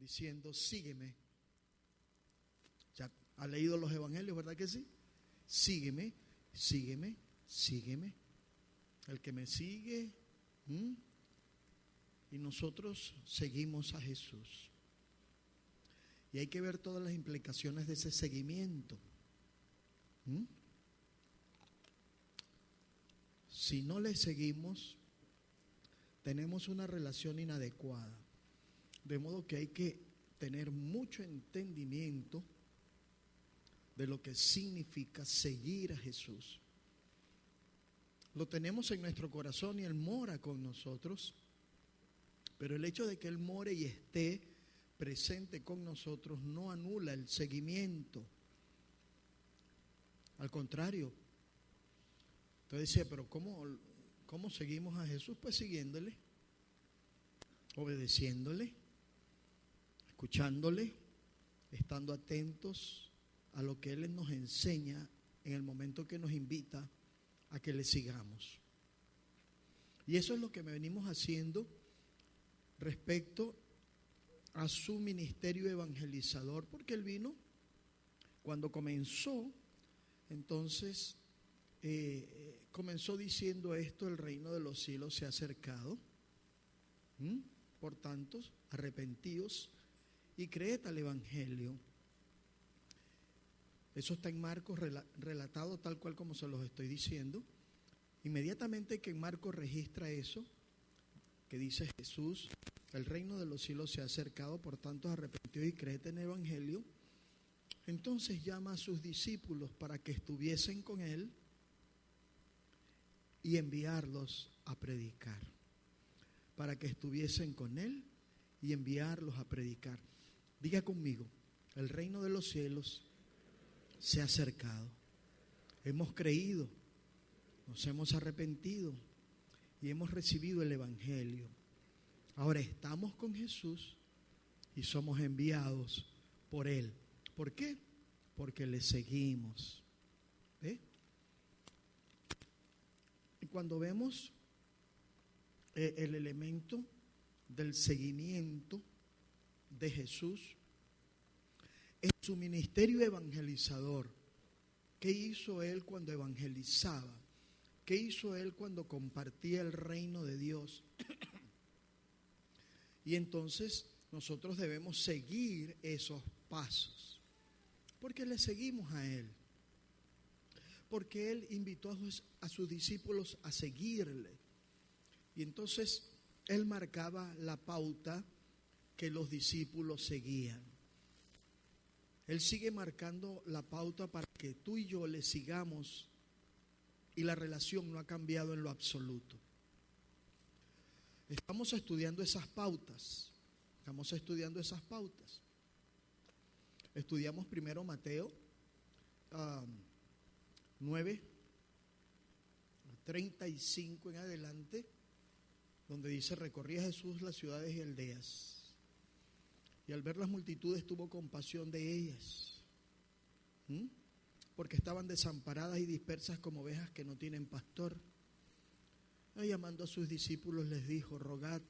diciendo, sígueme. Ya ha leído los evangelios, ¿verdad que sí? Sígueme, sígueme, sígueme. El que me sigue, y nosotros seguimos a Jesús. Y hay que ver todas las implicaciones de ese seguimiento. Si no le seguimos, tenemos una relación inadecuada. De modo que hay que tener mucho entendimiento de lo que significa seguir a Jesús. Lo tenemos en nuestro corazón y Él mora con nosotros, pero el hecho de que Él more y esté presente con nosotros no anula el seguimiento. Al contrario. Entonces decía, pero ¿cómo seguimos a Jesús? Pues siguiéndole, obedeciéndole, escuchándole, estando atentos a lo que Él nos enseña en el momento que nos invita a que le sigamos. Y eso es lo que venimos haciendo respecto a su ministerio evangelizador, porque Él vino, cuando comenzó, entonces comenzó diciendo esto: el reino de los cielos se ha acercado, por tanto, arrepentíos y creed al evangelio. Eso está en Marcos relatado tal cual como se los estoy diciendo. Inmediatamente que en Marcos registra eso, que dice Jesús, el reino de los cielos se ha acercado, por tanto arrepentido y creed en el evangelio. Entonces llama a sus discípulos para que estuviesen con Él y enviarlos a predicar. Para que estuviesen con Él y enviarlos a predicar. Diga conmigo, el reino de los cielos se ha acercado. Hemos creído, nos hemos arrepentido y hemos recibido el evangelio. Ahora estamos con Jesús y somos enviados por Él. ¿Por qué? Porque le seguimos. ¿Ve? Y cuando vemos el elemento del seguimiento de Jesús en su ministerio evangelizador, ¿qué hizo Él cuando evangelizaba? ¿Qué hizo Él cuando compartía el reino de Dios? Y entonces nosotros debemos seguir esos pasos, porque le seguimos a Él, porque Él invitó a sus discípulos a seguirle. Y entonces Él marcaba la pauta que los discípulos seguían. Él sigue marcando la pauta para que tú y yo le sigamos, y la relación no ha cambiado en lo absoluto. Estamos estudiando esas pautas. Estudiamos primero Mateo 9, 35 en adelante, donde dice: recorría Jesús las ciudades y aldeas, y al ver las multitudes tuvo compasión de ellas, porque estaban desamparadas y dispersas como ovejas que no tienen pastor. Y llamando a sus discípulos les dijo: rogad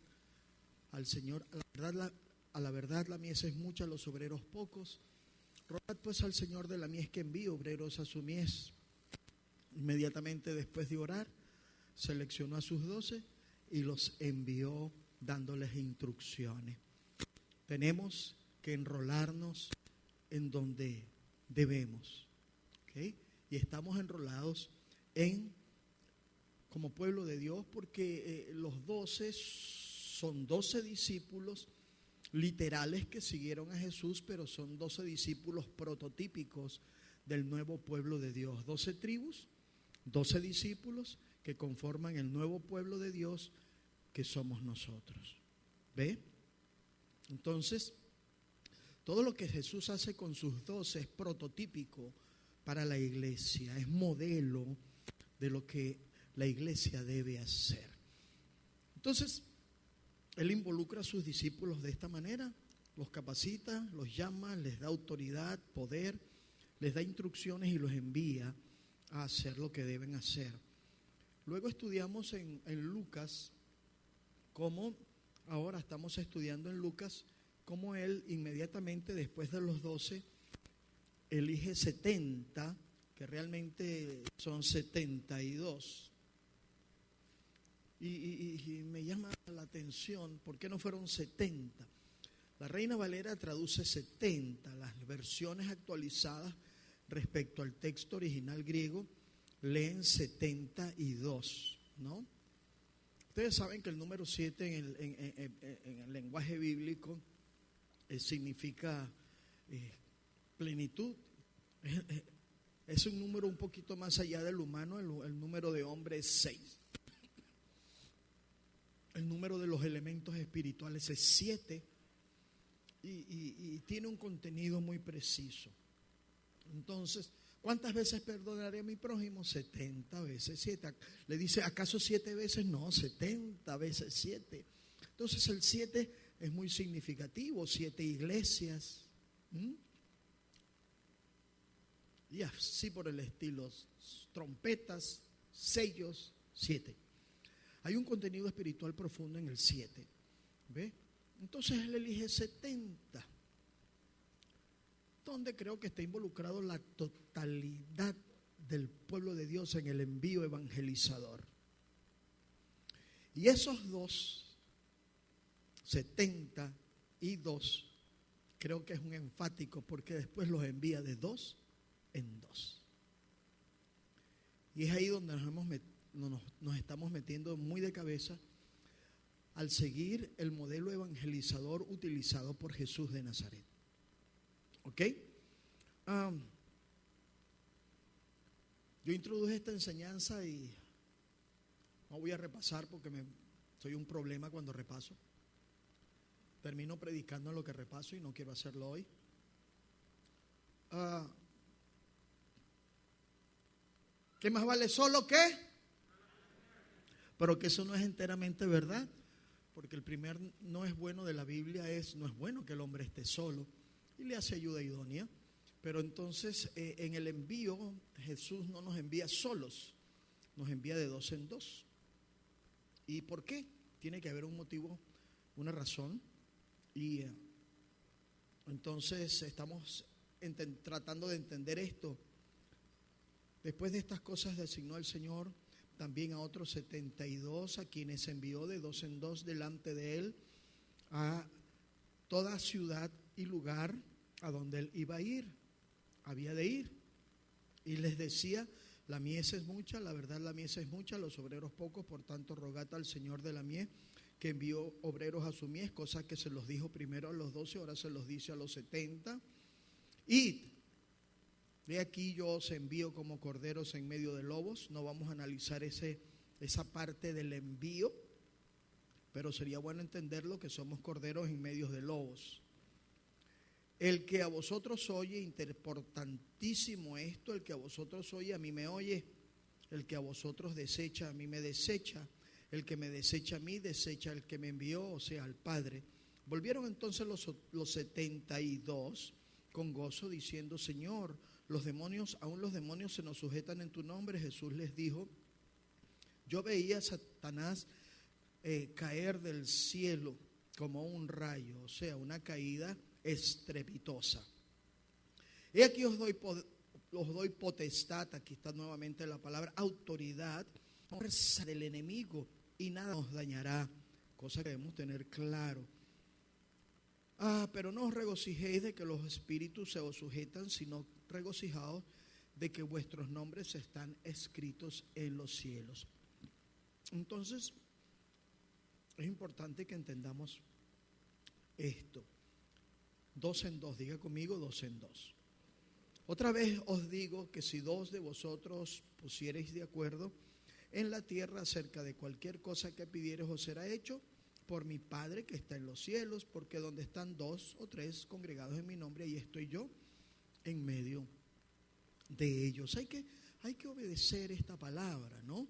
al Señor, a la verdad la mies es mucha, los obreros pocos. Rogad pues al Señor de la mies que envíe obreros a su mies. Inmediatamente después de orar, seleccionó a sus 12 y los envió dándoles instrucciones. Tenemos que enrolarnos en donde debemos, ¿okay? Y estamos enrolados como pueblo de Dios, porque los 12 son 12 discípulos literales que siguieron a Jesús, pero son 12 discípulos prototípicos del nuevo pueblo de Dios. 12 tribus, 12 discípulos que conforman el nuevo pueblo de Dios que somos nosotros. ¿Ve? Entonces, todo lo que Jesús hace con sus 12 es prototípico para la iglesia, es modelo de lo que la iglesia debe hacer. Entonces, Él involucra a sus discípulos de esta manera, los capacita, los llama, les da autoridad, poder, les da instrucciones y los envía a hacer lo que deben hacer. Luego estudiamos en Lucas, ahora estamos estudiando en Lucas, cómo Él inmediatamente después de los 12 elige 70, que realmente son 72. Y me llama la atención, ¿por qué no fueron 70? La Reina Valera traduce 70, las versiones actualizadas respecto al texto original griego leen 72, ¿no? Ustedes saben que el número 7 en el lenguaje bíblico significa plenitud. Es un número un poquito más allá del humano. El número de hombre es 6. El número de los elementos espirituales es 7 y tiene un contenido muy preciso. Entonces, ¿cuántas veces perdonaré a mi prójimo? 70 veces 7. Le dice, ¿acaso 7 veces? No, 70 veces 7. Entonces el 7 es muy significativo. 7 iglesias. Y así por el estilo. Trompetas, sellos, 7. Hay un contenido espiritual profundo en el 7. ¿Ve? Entonces él elige 70. Donde creo que está involucrado la totalidad del pueblo de Dios en el envío evangelizador. Y esos 72, creo que es un enfático porque después los envía de 2 en 2. Y es ahí donde nos estamos metiendo muy de cabeza al seguir el modelo evangelizador utilizado por Jesús de Nazaret. ¿Ok? Yo introduje esta enseñanza y no voy a repasar porque soy un problema cuando repaso. Termino predicando lo que repaso y no quiero hacerlo hoy. ¿Qué más vale solo que? Pero que eso no es enteramente verdad, porque el primer no es bueno de la Biblia no es bueno que el hombre esté solo. Y le hace ayuda idónea. Pero entonces en el envío Jesús no nos envía solos, nos envía de 2 en 2. ¿Y por qué? Tiene que haber un motivo, una razón. Y entonces estamos tratando de entender esto. Después de estas cosas designó el Señor también a otros 72, a quienes envió de 2 en 2 delante de Él a toda ciudad y lugar a donde Él iba a ir, había de ir. Y les decía, la mies es mucha, la verdad la mies es mucha, los obreros pocos, por tanto rogad al Señor de la mies que envió obreros a su mies, cosa que se los dijo primero a los 12, ahora se los dice a los 70. Id, he aquí yo os envío como corderos en medio de lobos. No vamos a analizar esa parte del envío, pero sería bueno entenderlo que somos corderos en medio de lobos. El que a vosotros oye, importantísimo esto, el que a vosotros oye, a mí me oye. El que a vosotros desecha, a mí me desecha. El que me desecha a mí, desecha al que me envió, o sea, al Padre. Volvieron entonces los 72 con gozo, diciendo, Señor, aún los demonios se nos sujetan en tu nombre. Jesús les dijo, yo veía a Satanás caer del cielo como un rayo, o sea, una caída estrepitosa. He aquí os doy potestad, aquí está nuevamente la palabra, autoridad, fuerza del enemigo, y nada os dañará, cosa que debemos tener claro. Pero no os regocijéis de que los espíritus se os sujetan, sino regocijaos de que vuestros nombres están escritos en los cielos. Entonces, es importante que entendamos esto. 2 en 2, diga conmigo, 2 en 2. Otra vez os digo que si 2 de vosotros pusiereis de acuerdo en la tierra acerca de cualquier cosa que pidiereis os será hecho por mi Padre que está en los cielos, porque donde están 2 o 3 congregados en mi nombre, ahí estoy yo en medio de ellos. Hay que obedecer esta palabra, ¿no?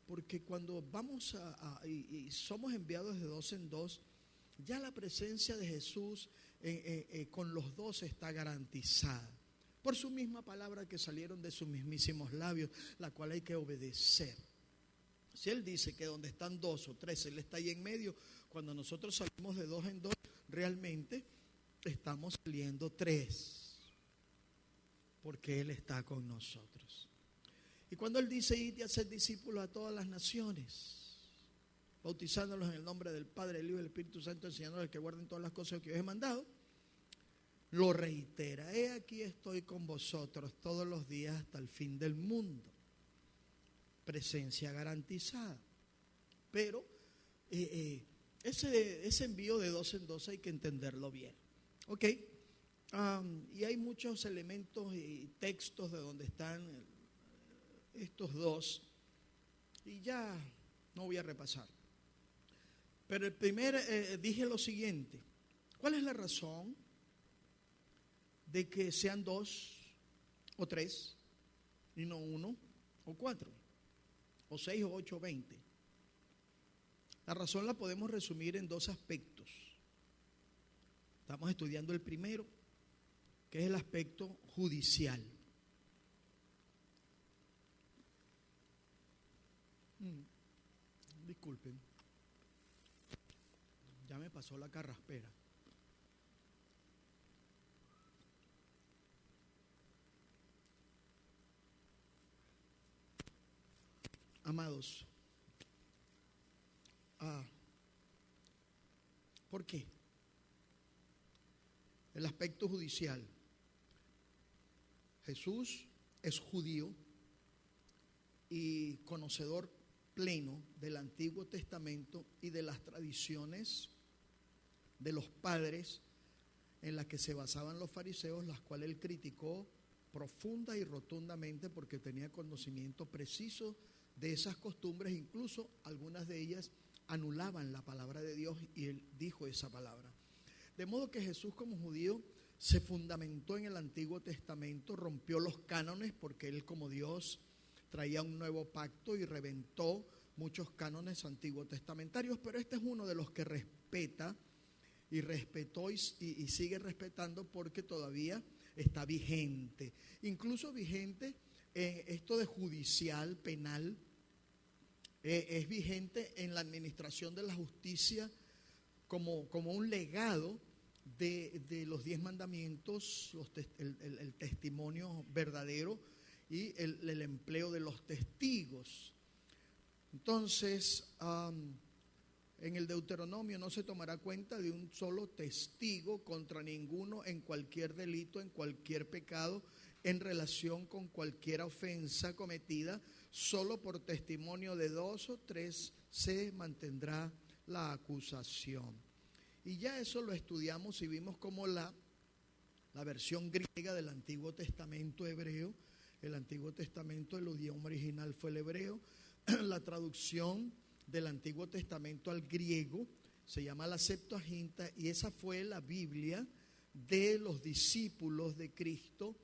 Porque cuando vamos y somos enviados de 2 en 2, ya la presencia de Jesús con los 2 está garantizada por su misma palabra que salieron de sus mismísimos labios, la cual hay que obedecer. Si Él dice que donde están 2 o 3, Él está ahí en medio, cuando nosotros salimos de 2 en 2, realmente estamos saliendo 3, porque Él está con nosotros. Y cuando Él dice, id y hacer discípulos a todas las naciones, bautizándolos en el nombre del Padre, del Hijo y del Espíritu Santo, enseñándoles que guarden todas las cosas que os he mandado, lo reitera: he aquí estoy con vosotros todos los días hasta el fin del mundo. Presencia garantizada. Pero ese envío de 2 en 2 hay que entenderlo bien. ¿Ok? Y hay muchos elementos y textos de donde están estos 2, y ya no voy a repasar. Pero el primer, dije lo siguiente: ¿cuál es la razón de que sean 2 o 3 y no 1 o 4 o 6 o 8 o 20? La razón la podemos resumir en 2 aspectos. Estamos estudiando el primero, que es el aspecto judicial. Disculpen, ya me pasó la carraspera. Amados, ¿por qué? El aspecto judicial. Jesús es judío y conocedor pleno del Antiguo Testamento y de las tradiciones de los padres en las que se basaban los fariseos, las cuales él criticó profunda y rotundamente porque tenía conocimiento preciso de esas costumbres. Incluso algunas de ellas anulaban la palabra de Dios y él dijo esa palabra. De modo que Jesús, como judío, se fundamentó en el Antiguo Testamento, rompió los cánones porque él, como Dios, traía un nuevo pacto y reventó muchos cánones antiguos testamentarios, pero este es uno de los que respeta y respetó y sigue respetando porque todavía está vigente. Incluso vigente esto de judicial, penal, es vigente en la administración de la justicia como un legado de los 10 mandamientos, el testimonio verdadero y el empleo de los testigos. Entonces, en el Deuteronomio no se tomará cuenta de un solo testigo contra ninguno en cualquier delito, en cualquier pecado, en relación con cualquier ofensa cometida. Solo por testimonio de 2 o 3 se mantendrá la acusación. Y ya eso lo estudiamos y vimos como la versión griega del Antiguo Testamento hebreo. El Antiguo Testamento, el idioma original fue el hebreo. La traducción del Antiguo Testamento al griego se llama la Septuaginta, y esa fue la Biblia de los discípulos de Cristo,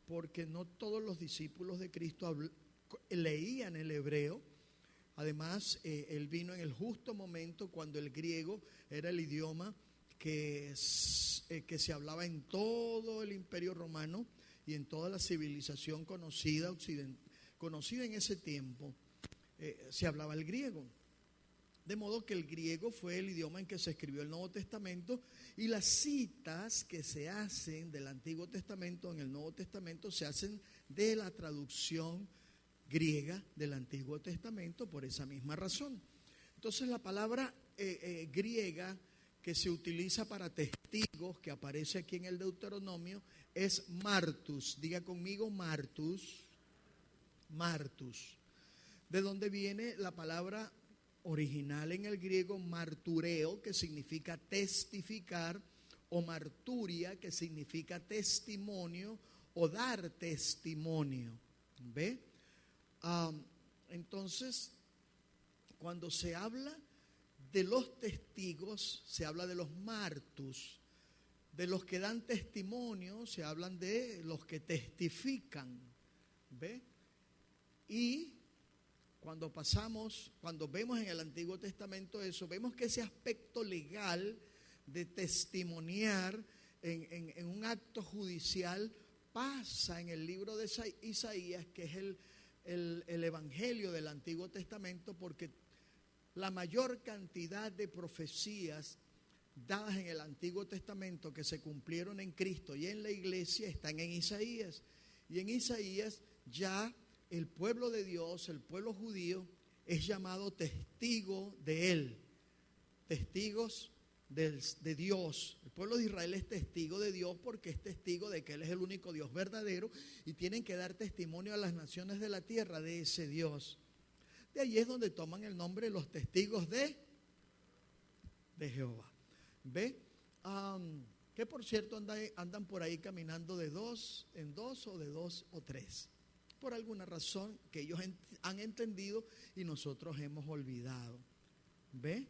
porque no todos los discípulos de Cristo leían el hebreo. Además, él vino en el justo momento cuando el griego era el idioma que se hablaba en todo el Imperio Romano y en toda la civilización conocida en ese tiempo. Se hablaba el griego. De modo que el griego fue el idioma en que se escribió el Nuevo Testamento, y las citas que se hacen del Antiguo Testamento en el Nuevo Testamento se hacen de la traducción griega del Antiguo Testamento por esa misma razón. Entonces la palabra griega que se utiliza para testigos, que aparece aquí en el Deuteronomio, es martus. Diga conmigo martus. Martus. De donde viene la palabra original en el griego martureo, que significa testificar, o marturia, que significa testimonio o dar testimonio. ¿Ve? Entonces, cuando se habla de los testigos, se habla de los martus. De los que dan testimonio, se hablan de los que testifican. ¿Ve? Y cuando vemos en el Antiguo Testamento eso, vemos que ese aspecto legal de testimoniar en un acto judicial pasa en el libro de Isaías, que es el evangelio del Antiguo Testamento, porque la mayor cantidad de profecías dadas en el Antiguo Testamento que se cumplieron en Cristo y en la iglesia están en Isaías. Y en Isaías ya el pueblo de Dios, el pueblo judío, es llamado testigo de Él, testigos de Dios. El pueblo de Israel es testigo de Dios porque es testigo de que Él es el único Dios verdadero y tienen que dar testimonio a las naciones de la tierra de ese Dios. De ahí es donde toman el nombre los testigos de Jehová. ¿Ve? Que por cierto andan por ahí caminando de dos en dos o de dos o tres. Por alguna razón que ellos han entendido y nosotros hemos olvidado. ¿Ve?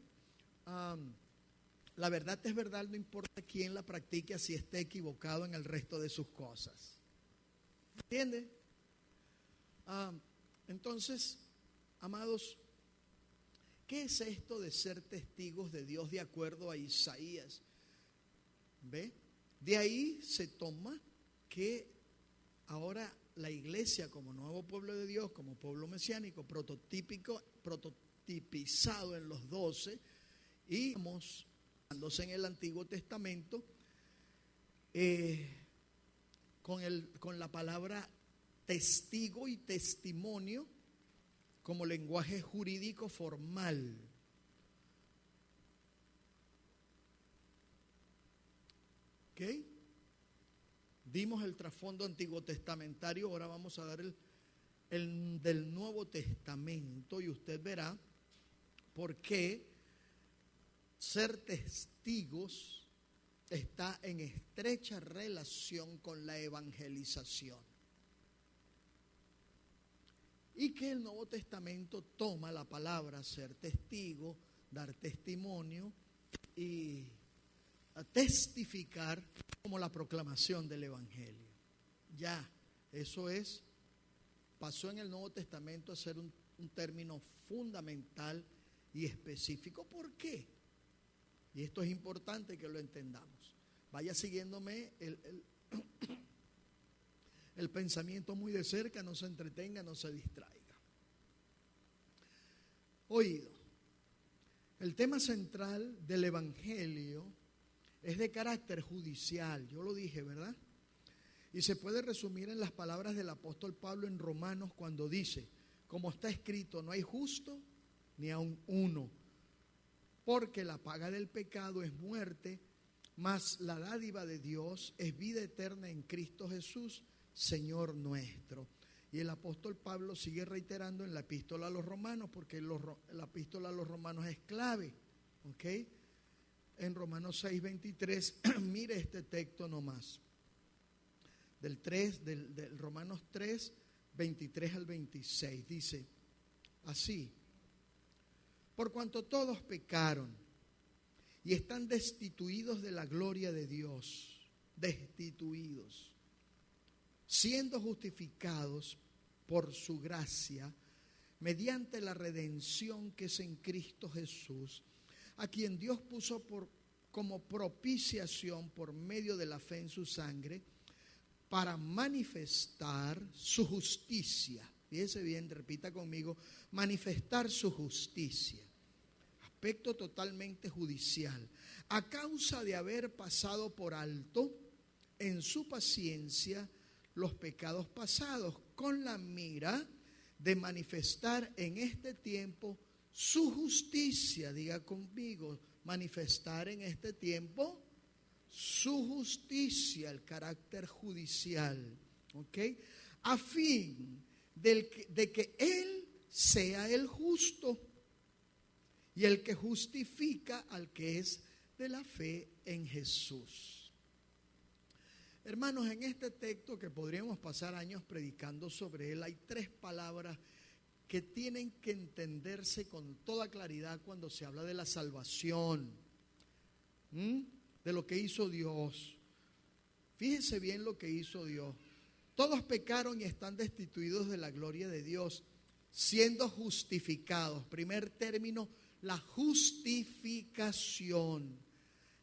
La verdad es verdad, no importa quién la practique, si esté equivocado en el resto de sus cosas. ¿Entiende? Entonces, amados, ¿qué es esto de ser testigos de Dios de acuerdo a Isaías? ¿Ve? De ahí se toma que ahora la iglesia como nuevo pueblo de Dios, como pueblo mesiánico, prototipizado en los 12, y vamos en el Antiguo Testamento con la palabra testigo y testimonio como lenguaje jurídico formal. ¿Ok? Dimos el trasfondo antiguo testamentario, ahora vamos a dar el del Nuevo Testamento y usted verá por qué ser testigos está en estrecha relación con la evangelización. Y que el Nuevo Testamento toma la palabra ser testigo, dar testimonio y testificar como la proclamación del Evangelio. Ya, eso pasó en el Nuevo Testamento a ser un término fundamental y específico. ¿Por qué? Y esto es importante que lo entendamos. Vaya siguiéndome el pensamiento muy de cerca, no se entretenga, no se distraiga. Oído, el tema central del Evangelio es de carácter judicial, yo lo dije, ¿verdad? Y se puede resumir en las palabras del apóstol Pablo en Romanos cuando dice, como está escrito, no hay justo ni aun uno, porque la paga del pecado es muerte, mas la dádiva de Dios es vida eterna en Cristo Jesús, Señor nuestro. Y el apóstol Pablo sigue reiterando en la epístola a los romanos, porque la epístola a los romanos es clave, ¿ok? En Romanos 6:23, mire este texto nomás, del Romanos 3, 23 al 26, dice así: por cuanto todos pecaron y están destituidos de la gloria de Dios, destituidos, siendo justificados por su gracia, mediante la redención que es en Cristo Jesús, a quien Dios puso como propiciación por medio de la fe en su sangre, para manifestar su justicia. Fíjese bien, repita conmigo, manifestar su justicia. Aspecto totalmente judicial. A causa de haber pasado por alto en su paciencia los pecados pasados, con la mira de manifestar en este tiempo su justicia. Diga conmigo, manifestar en este tiempo su justicia, el carácter judicial, ¿ok? A fin de que Él sea el justo y el que justifica al que es de la fe en Jesús. Hermanos, en este texto que podríamos pasar años predicando sobre él, hay 3 palabras que tienen que entenderse con toda claridad cuando se habla de la salvación, de lo que hizo Dios. Fíjese bien lo que hizo Dios. Todos pecaron y están destituidos de la gloria de Dios, siendo justificados. Primer término, la justificación.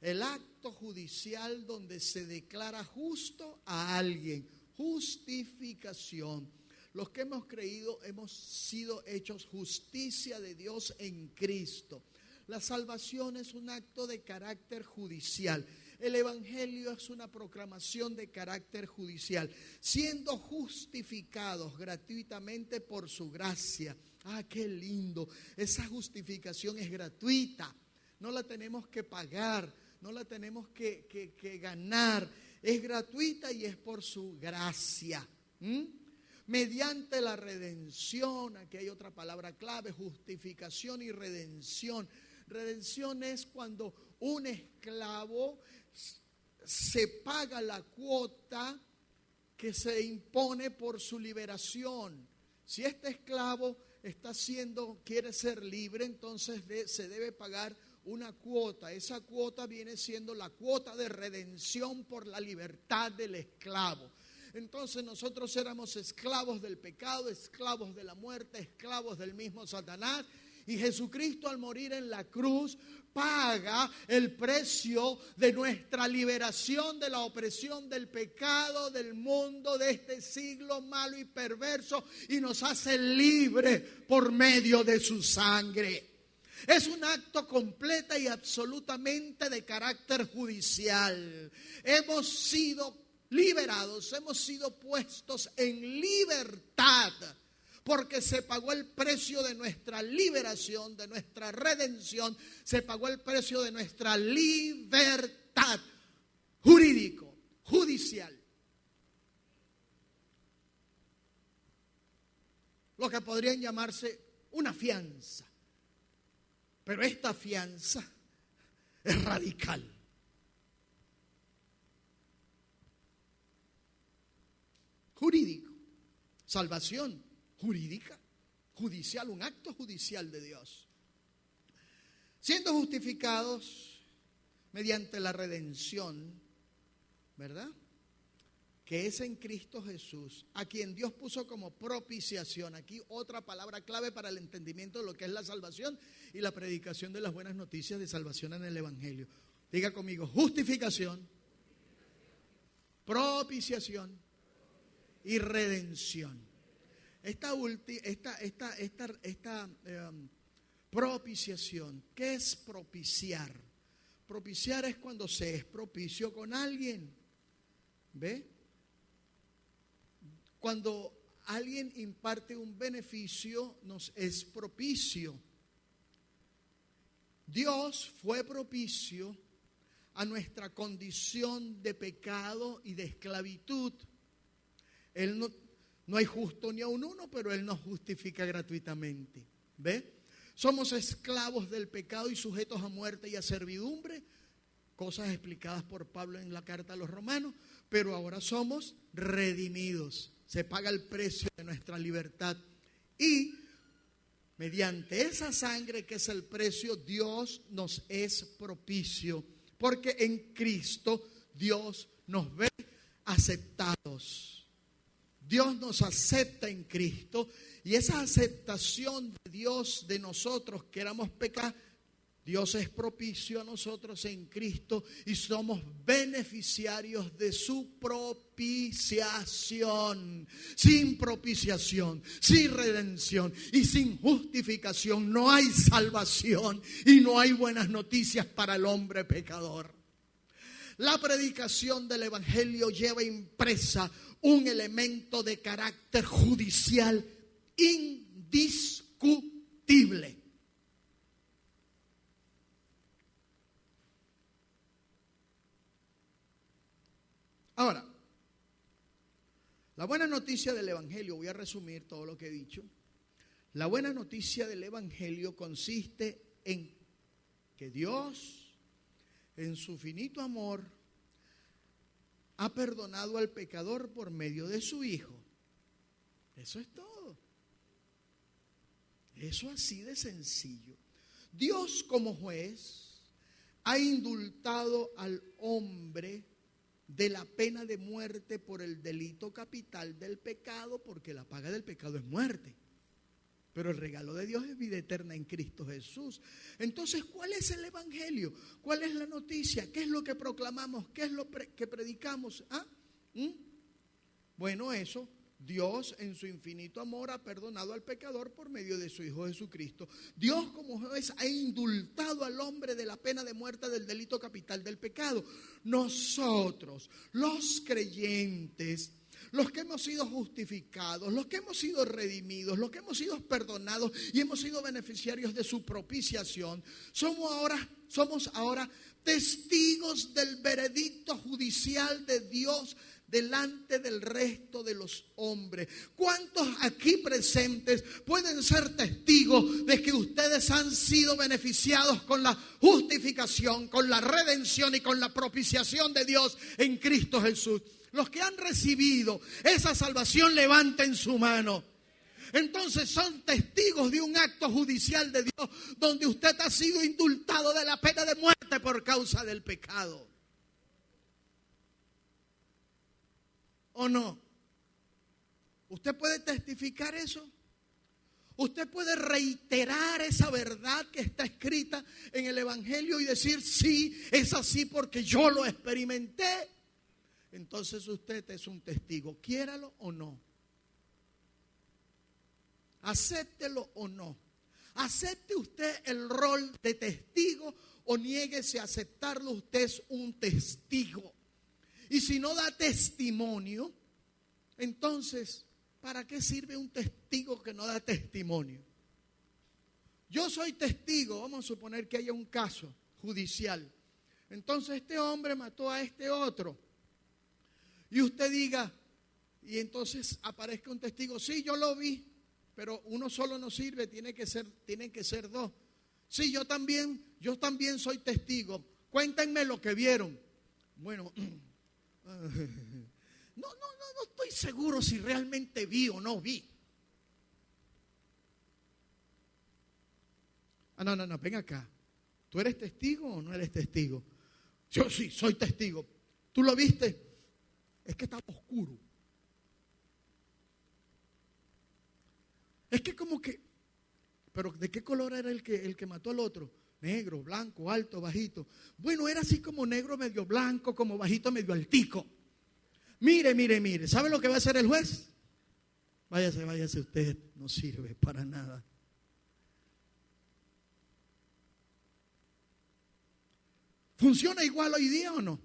El acto judicial donde se declara justo a alguien. Justificación. Los que hemos creído hemos sido hechos justicia de Dios en Cristo. La salvación es un acto de carácter judicial. El evangelio es una proclamación de carácter judicial, siendo justificados gratuitamente por su gracia. Ah, qué lindo. Esa justificación es gratuita. No la tenemos que pagar, no la tenemos que ganar. Es gratuita y es por su gracia. Mediante la redención, aquí hay otra palabra clave, justificación y redención. Redención es cuando un esclavo se paga la cuota que se impone por su liberación. Si este esclavo quiere ser libre, entonces se debe pagar una cuota. Esa cuota viene siendo la cuota de redención por la libertad del esclavo. Entonces nosotros éramos esclavos del pecado, esclavos de la muerte, esclavos del mismo Satanás. Y Jesucristo, al morir en la cruz, paga el precio de nuestra liberación de la opresión del pecado, del mundo, de este siglo malo y perverso, y nos hace libres por medio de su sangre. Es un acto completa y absolutamente de carácter judicial. Hemos sido liberados, hemos sido puestos en libertad, porque se pagó el precio de nuestra liberación, de nuestra redención, se pagó el precio de nuestra libertad jurídico, judicial. Lo que podrían llamarse una fianza. Pero esta fianza es radical. Jurídico. Salvación jurídica, judicial, un acto judicial de Dios. Siendo justificados mediante la redención, ¿verdad? Que es en Cristo Jesús, a quien Dios puso como propiciación. Aquí otra palabra clave para el entendimiento de lo que es la salvación y la predicación de las buenas noticias de salvación en el Evangelio. Diga conmigo, justificación, propiciación y redención. Esta propiciación, ¿qué es propiciar? Propiciar es cuando se es propicio con alguien. ¿Ve? Cuando alguien imparte un beneficio, nos es propicio. Dios fue propicio a nuestra condición de pecado y de esclavitud. Él no hay justo ni a un uno, pero Él nos justifica gratuitamente. ¿Ve? Somos esclavos del pecado y sujetos a muerte y a servidumbre, cosas explicadas por Pablo en la carta a los Romanos, pero ahora somos redimidos. Se paga el precio de nuestra libertad y mediante esa sangre que es el precio, Dios nos es propicio, porque en Cristo Dios nos ve aceptados. Dios nos acepta en Cristo y esa aceptación de Dios de nosotros que éramos pecadores, Dios es propicio a nosotros en Cristo y somos beneficiarios de su propiciación. Sin propiciación, sin redención y sin justificación no hay salvación y no hay buenas noticias para el hombre pecador. La predicación del Evangelio lleva impresa un elemento de carácter judicial indiscutible. Ahora, la buena noticia del Evangelio, voy a resumir todo lo que he dicho. La buena noticia del Evangelio consiste en que Dios, en su finito amor, ha perdonado al pecador por medio de su Hijo. Eso es todo. Eso así de sencillo. Dios como juez ha indultado al hombre de la pena de muerte por el delito capital del pecado, porque la paga del pecado es muerte. Pero el regalo de Dios es vida eterna en Cristo Jesús. Entonces, ¿cuál es el Evangelio? ¿Cuál es la noticia? ¿Qué es lo que proclamamos? ¿Qué es lo que predicamos? Bueno, eso Dios en su infinito amor ha perdonado al pecador por medio de su Hijo Jesucristo. Dios como juez ha indultado al hombre de la pena de muerte del delito capital del pecado. Nosotros, los creyentes, los que hemos sido justificados, los que hemos sido redimidos, los que hemos sido perdonados y hemos sido beneficiarios de su propiciación, somos ahora testigos del veredicto judicial de Dios delante del resto de los hombres. ¿Cuántos aquí presentes pueden ser testigos de que ustedes han sido beneficiados con la justificación, con la redención y con la propiciación de Dios en Cristo Jesús? Los que han recibido esa salvación, levanten su mano. Entonces son testigos de un acto judicial de Dios donde usted ha sido indultado de la pena de muerte por causa del pecado. ¿O no? ¿Usted puede testificar eso? ¿Usted puede reiterar esa verdad que está escrita en el Evangelio y decir, sí, es así porque yo lo experimenté? Entonces usted es un testigo, quiéralo o no. Acéptelo o no. Acepte usted el rol de testigo o niéguese a aceptarlo, usted es un testigo. Y si no da testimonio, entonces, ¿para qué sirve un testigo que no da testimonio? Yo soy testigo, vamos a suponer que haya un caso judicial. Entonces este hombre mató a este otro. Y usted diga, y entonces aparezca un testigo, sí, yo lo vi, pero uno solo no sirve, tienen que ser dos. Sí, yo también soy testigo. Cuéntenme lo que vieron. Bueno, no estoy seguro si realmente vi o no vi. No, ven acá. ¿Tú eres testigo o no eres testigo? Yo sí, soy testigo. ¿Tú lo viste? Es que estaba oscuro. Es que como que, pero ¿de qué color era el que mató al otro? Negro, blanco, alto, bajito. Bueno, era así como negro, medio blanco, como bajito, medio altico. Mire. ¿Sabe lo que va a hacer el juez? Váyase usted, no sirve para nada. ¿Funciona igual hoy día o no?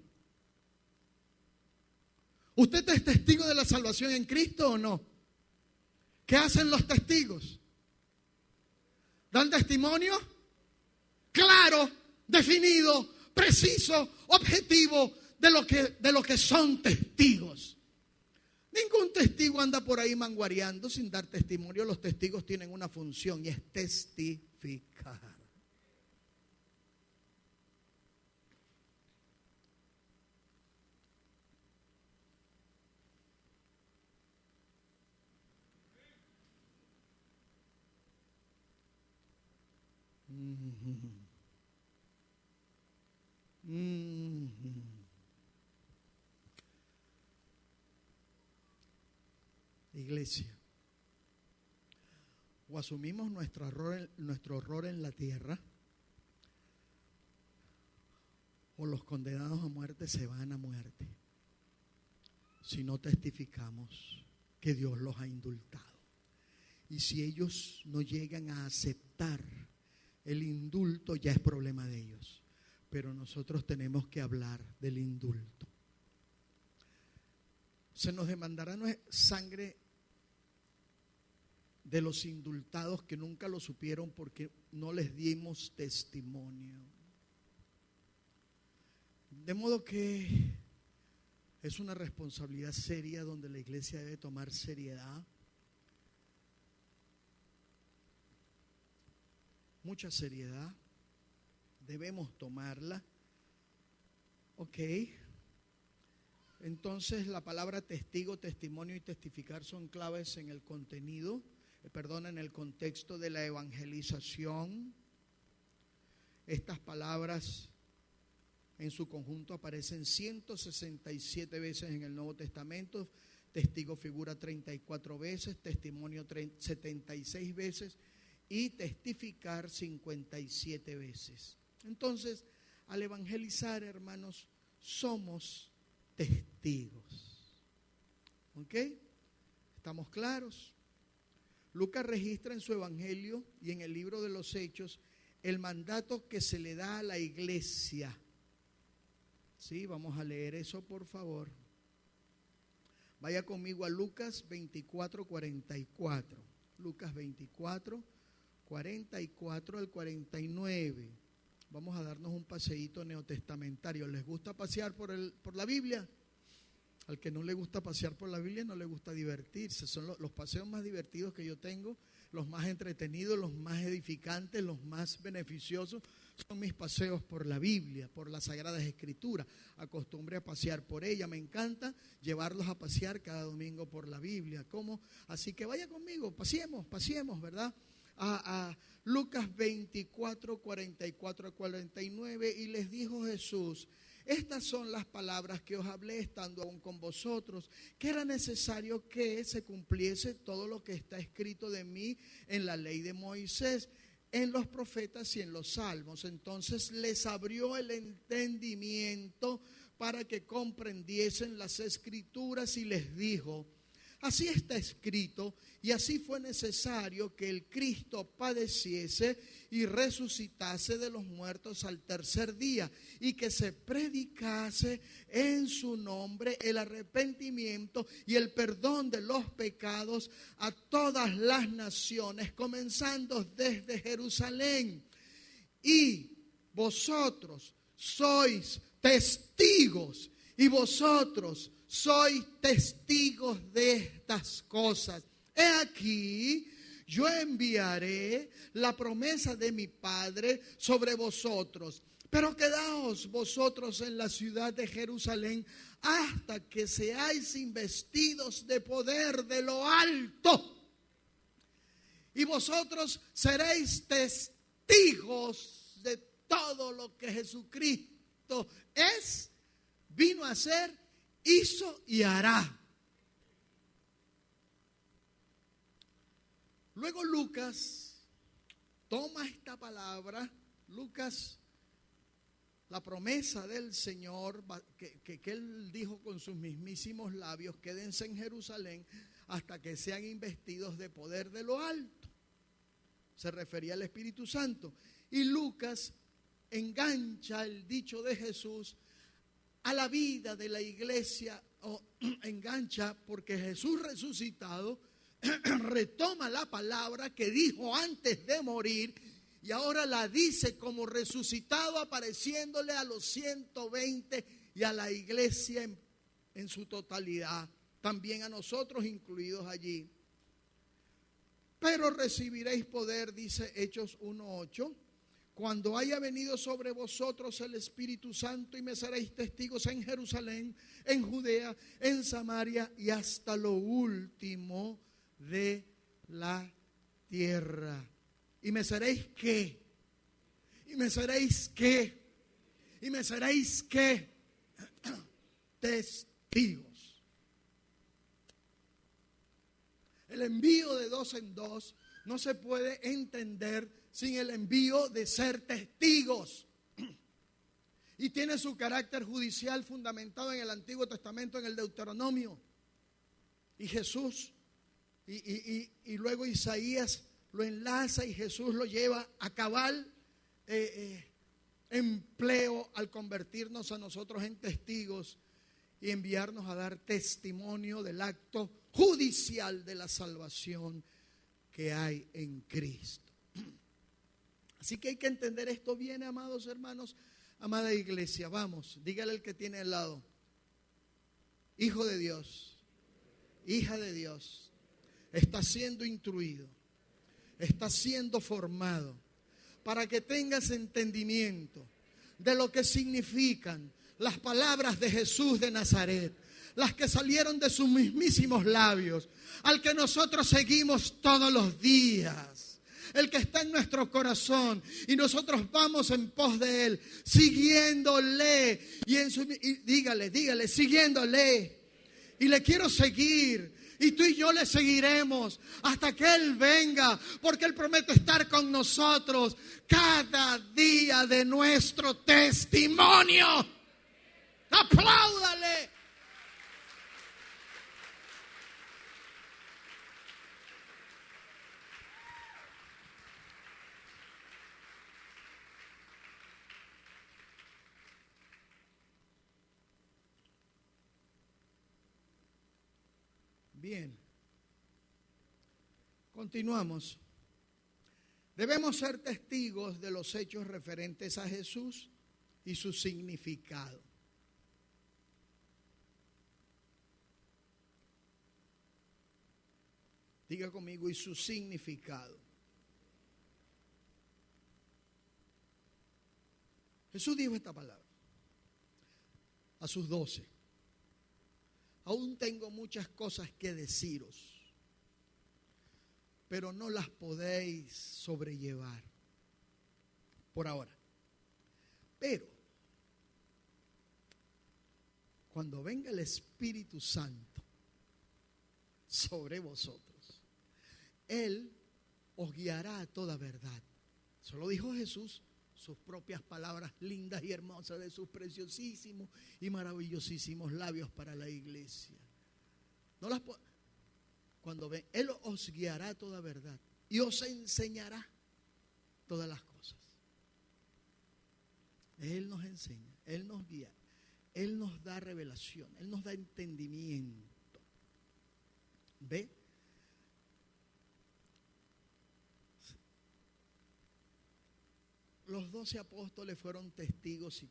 ¿Usted es testigo de la salvación en Cristo o no? ¿Qué hacen los testigos? ¿Dan testimonio? Claro, definido, preciso, objetivo de lo que son testigos. Ningún testigo anda por ahí manguareando sin dar testimonio. Los testigos tienen una función y es testificar. Iglesia, o asumimos nuestro error en la tierra, o los condenados a muerte se van a muerte si no testificamos que Dios los ha indultado. Y si ellos no llegan a aceptar el indulto, ya es problema de ellos. Pero nosotros tenemos que hablar del indulto. Se nos demandará sangre de los indultados que nunca lo supieron porque no les dimos testimonio. De modo que es una responsabilidad seria donde la iglesia debe tomar seriedad. Mucha seriedad. Debemos tomarla. Ok. Entonces la palabra testigo, testimonio y testificar son claves en el contenido, en el contexto de la evangelización. Estas palabras en su conjunto aparecen 167 veces en el Nuevo Testamento. Testigo figura 34 veces, testimonio 76 veces y testificar 57 veces. Entonces, al evangelizar, hermanos, somos testigos. ¿Ok? ¿Estamos claros? Lucas registra en su evangelio y en el libro de los Hechos el mandato que se le da a la iglesia. Sí, vamos a leer eso, por favor. Vaya conmigo a Lucas 24:44. Lucas 24:44 al 49. Vamos a darnos un paseíto neotestamentario. ¿Les gusta pasear por la Biblia? Al que no le gusta pasear por la Biblia, no le gusta divertirse. Son los paseos más divertidos que yo tengo, los más entretenidos, los más edificantes, los más beneficiosos. Son mis paseos por la Biblia, por las Sagradas Escrituras. Acostumbré a pasear por ella. Me encanta llevarlos a pasear cada domingo por la Biblia. ¿Cómo? Así que vaya conmigo, paseemos, ¿verdad? A Lucas 24:44-49. Y les dijo Jesús: estas son las palabras que os hablé estando aún con vosotros, que era necesario que se cumpliese todo lo que está escrito de mí en la ley de Moisés, en los profetas y en los salmos. Entonces les abrió el entendimiento para que comprendiesen las escrituras y les dijo: así está escrito, y así fue necesario que el Cristo padeciese y resucitase de los muertos al tercer día, y que se predicase en su nombre el arrepentimiento y el perdón de los pecados a todas las naciones, comenzando desde Jerusalén. Y vosotros sois testigos, y vosotros sois testigos de estas cosas. He aquí, yo enviaré la promesa de mi Padre sobre vosotros, pero quedaos vosotros en la ciudad de Jerusalén hasta que seáis investidos de poder de lo alto. Y vosotros seréis testigos de todo lo que Jesucristo es, vino a ser, hizo y hará. Luego Lucas toma esta palabra, Lucas, la promesa del Señor que él dijo con sus mismísimos labios: quédense en Jerusalén hasta que sean investidos de poder de lo alto. Se refería al Espíritu Santo. Y Lucas engancha el dicho de Jesús a la vida de la iglesia, o engancha porque Jesús resucitado retoma la palabra que dijo antes de morir y ahora la dice como resucitado, apareciéndole a los 120 y a la iglesia en su totalidad, también a nosotros incluidos allí. Pero recibiréis poder, dice Hechos 1:8, cuando haya venido sobre vosotros el Espíritu Santo, y me seréis testigos en Jerusalén, en Judea, en Samaria y hasta lo último de la tierra. ¿Y me seréis qué? ¿Y me seréis qué? ¿Y me seréis qué? Testigos. El envío de dos en dos no se puede entender sin el envío de ser testigos. Y tiene su carácter judicial fundamentado en el Antiguo Testamento, en el Deuteronomio. Y Jesús, y luego Isaías lo enlaza y Jesús lo lleva a cabal empleo al convertirnos a nosotros en testigos y enviarnos a dar testimonio del acto judicial de la salvación que hay en Cristo. Así que hay que entender esto bien, amados hermanos, amada iglesia. Vamos, dígale al que tiene al lado: hijo de Dios, hija de Dios, está siendo instruido, está siendo formado para que tengas entendimiento de lo que significan las palabras de Jesús de Nazaret, las que salieron de sus mismísimos labios, al que nosotros seguimos todos los días, el que está en nuestro corazón, y nosotros vamos en pos de él, siguiéndole, y dígale, siguiéndole, y le quiero seguir. Y tú y yo le seguiremos hasta que Él venga, porque Él promete estar con nosotros cada día de nuestro testimonio. ¡Apláudale! Bien. Continuamos. Debemos ser testigos de los hechos referentes a Jesús y su significado. Diga conmigo, y su significado. Jesús dijo esta palabra a sus 12. Aún tengo muchas cosas que deciros, pero no las podéis sobrellevar por ahora. Pero cuando venga el Espíritu Santo sobre vosotros, Él os guiará a toda verdad. Eso lo dijo Jesús, sus propias palabras lindas y hermosas de sus preciosísimos y maravillosísimos labios para la iglesia. Cuando ven, Él os guiará a toda verdad y os enseñará todas las cosas. Él nos enseña, Él nos guía, Él nos da revelación, Él nos da entendimiento. ¿Ve? Los 12 apóstoles fueron testigos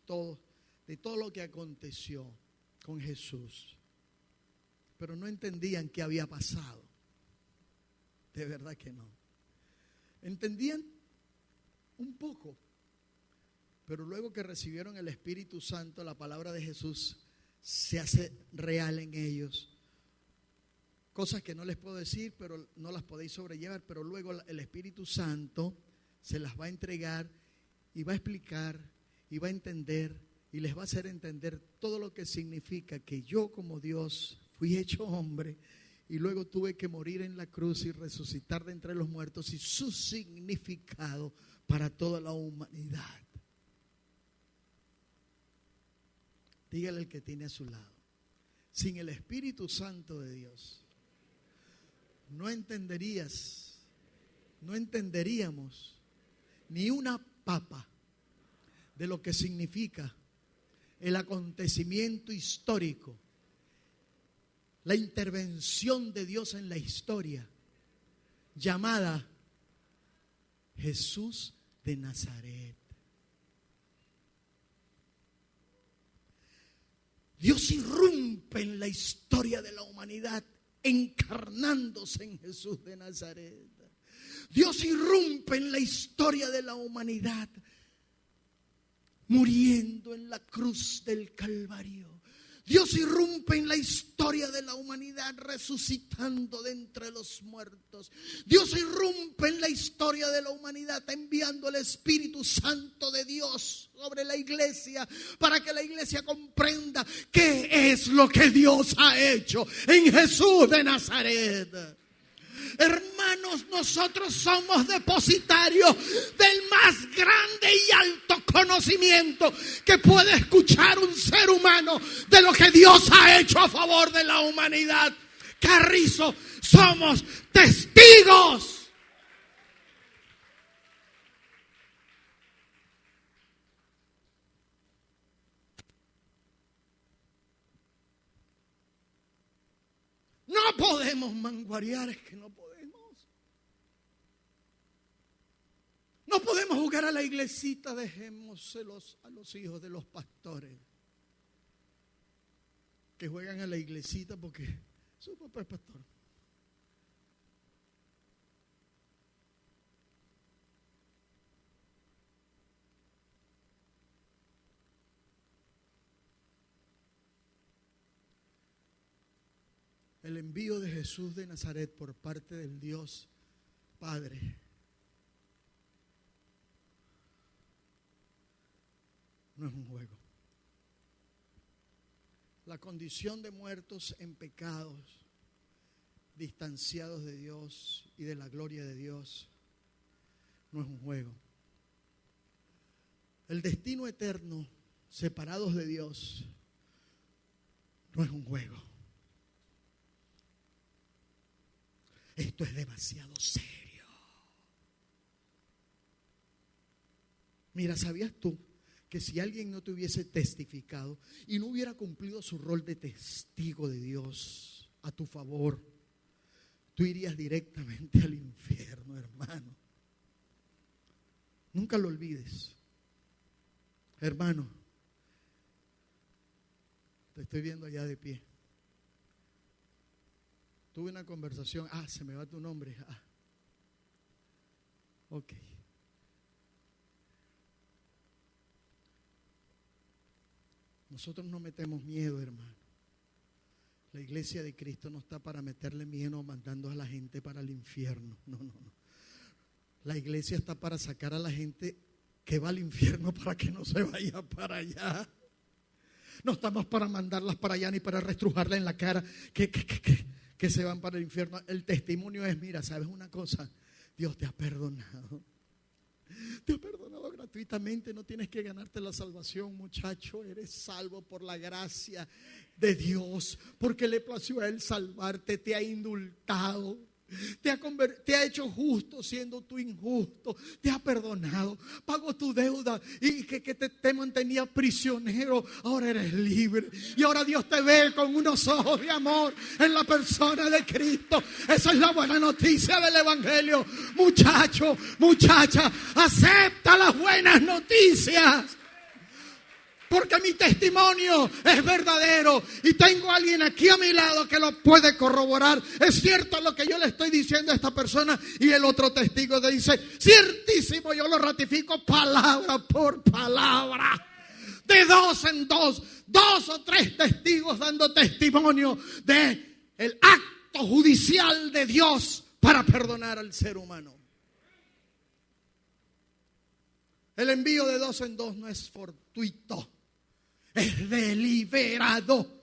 de todo lo que aconteció con Jesús, pero no entendían qué había pasado. De verdad que no. Entendían un poco, pero luego que recibieron el Espíritu Santo, la palabra de Jesús se hace real en ellos. Cosas que no les puedo decir, pero no las podéis sobrellevar, pero luego el Espíritu Santo se las va a entregar y va a explicar y va a entender y les va a hacer entender todo lo que significa que yo como Dios fui hecho hombre y luego tuve que morir en la cruz y resucitar de entre los muertos y su significado para toda la humanidad. Dígale al que tiene a su lado, sin el Espíritu Santo de Dios no entenderíamos ni una papa de lo que significa el acontecimiento histórico, la intervención de Dios en la historia, llamada Jesús de Nazaret. Dios irrumpe en la historia de la humanidad, encarnándose en Jesús de Nazaret. Dios irrumpe en la historia de la humanidad, muriendo en la cruz del Calvario. Dios irrumpe en la historia de la humanidad, resucitando de entre los muertos. Dios irrumpe en la historia de la humanidad, enviando el Espíritu Santo de Dios sobre la iglesia, para que la iglesia comprenda qué es lo que Dios ha hecho en Jesús de Nazaret. Hermanos, nosotros somos depositarios del más grande y alto conocimiento que puede escuchar un ser humano de lo que Dios ha hecho a favor de la humanidad. Carrizo, somos testigos. No podemos manguarear, es que no podemos. No podemos jugar a la iglesita, dejémoselos a los hijos de los pastores que juegan a la iglesita porque su papá es pastor. El envío de Jesús de Nazaret por parte del Dios Padre no es un juego. La condición de muertos en pecados, distanciados de Dios y de la gloria de Dios, no es un juego. El destino eterno, separados de Dios, no es un juego. Esto es demasiado serio. Mira, ¿sabías tú que si alguien no te hubiese testificado y no hubiera cumplido su rol de testigo de Dios a tu favor, tú irías directamente al infierno, hermano. Nunca lo olvides. Hermano, te estoy viendo allá de pie. Tuve una conversación. Se me va tu nombre. Ok. Nosotros no metemos miedo, hermano. La iglesia de Cristo no está para meterle miedo mandando a la gente para el infierno. No. La iglesia está para sacar a la gente que va al infierno para que no se vaya para allá. No estamos para mandarlas para allá ni para restrujarla en la cara que se van para el infierno. El testimonio es, mira, ¿sabes una cosa? Dios te ha perdonado. Te ha perdonado gratuitamente. No tienes que ganarte la salvación, muchacho. Eres salvo por la gracia de Dios, porque le plació a Él salvarte. Te ha indultado, te ha hecho justo siendo tú injusto. Te ha perdonado, pagó tu deuda y que te mantenía prisionero. Ahora eres libre y ahora Dios te ve con unos ojos de amor en la persona de Cristo. Esa es la buena noticia del evangelio. Muchacho, muchacha, acepta las buenas noticias, porque mi testimonio es verdadero y tengo a alguien aquí a mi lado que lo puede corroborar. Es cierto lo que yo le estoy diciendo a esta persona, y el otro testigo le dice, ciertísimo, yo lo ratifico palabra por palabra. De dos en dos, 2 o 3 testigos dando testimonio de el acto judicial de Dios para perdonar al ser humano. El envío de 2 en 2 no es fortuito, es deliberado,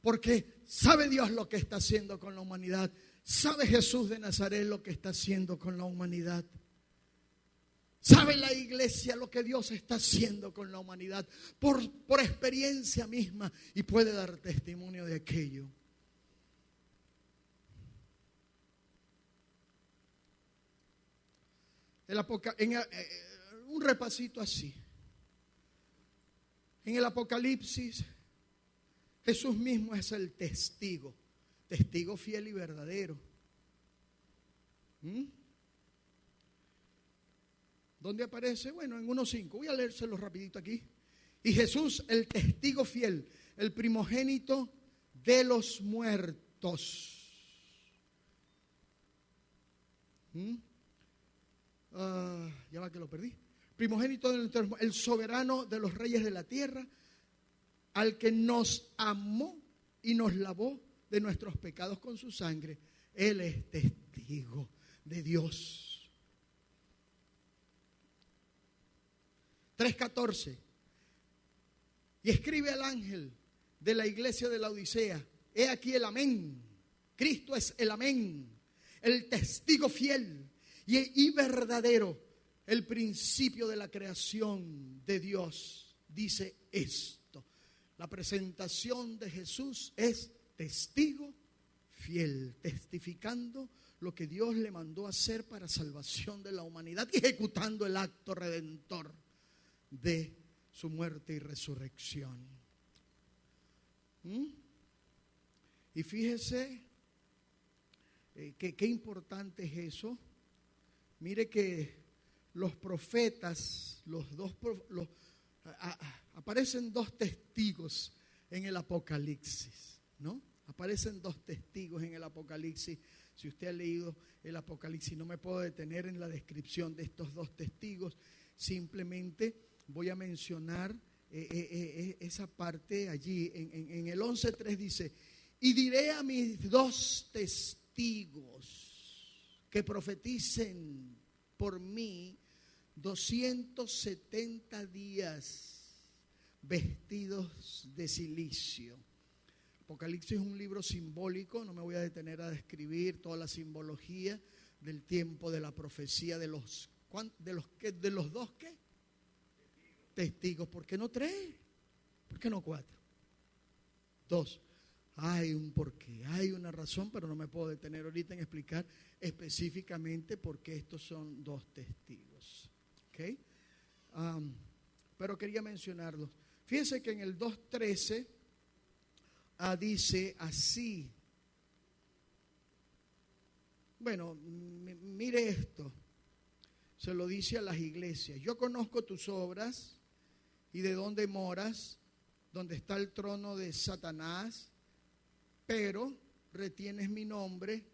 porque sabe Dios lo que está haciendo con la humanidad. Sabe Jesús de Nazaret lo que está haciendo con la humanidad. Sabe la iglesia lo que Dios está haciendo con la humanidad por experiencia misma, y puede dar testimonio de aquello. Un repasito así. En el Apocalipsis, Jesús mismo es el testigo fiel y verdadero. ¿Dónde aparece? Bueno, en 1:5. Voy a leérselo rapidito aquí. Y Jesús, el testigo fiel, el primogénito de los muertos. Ya va que lo perdí. Primogénito el soberano de los reyes de la tierra, al que nos amó y nos lavó de nuestros pecados con su sangre. Él es testigo de Dios. 3:14. Y escribe al ángel de la iglesia de la Odisea: he aquí el amén. Cristo es el amén, el testigo fiel y verdadero, el principio de la creación de Dios. Dice esto: la presentación de Jesús es testigo fiel, testificando lo que Dios le mandó a hacer para salvación de la humanidad, ejecutando el acto redentor de su muerte y resurrección. Y fíjese qué importante es eso. Mire que los profetas, aparecen 2 testigos en el Apocalipsis, ¿no? Aparecen 2 testigos en el Apocalipsis. Si usted ha leído el Apocalipsis, no me puedo detener en la descripción de estos 2 testigos. Simplemente voy a mencionar esa parte allí. En el 11:3 dice: y diré a mis 2 testigos que profeticen por mí 270 días vestidos de cilicio. Apocalipsis es un libro simbólico. No me voy a detener a describir toda la simbología del tiempo de la profecía de los 2 ¿qué? Testigos. ¿Por qué no 3? ¿Por qué no 4? 2. Hay un porqué, hay una razón, pero no me puedo detener ahorita en explicar específicamente por qué estos son 2 testigos. ¿Okay? Pero quería mencionarlos. Fíjense que en el 2:13 dice así: Bueno, mire esto. Se lo dice a las iglesias. Yo conozco tus obras y de dónde moras, donde está el trono de Satanás, pero retienes mi nombre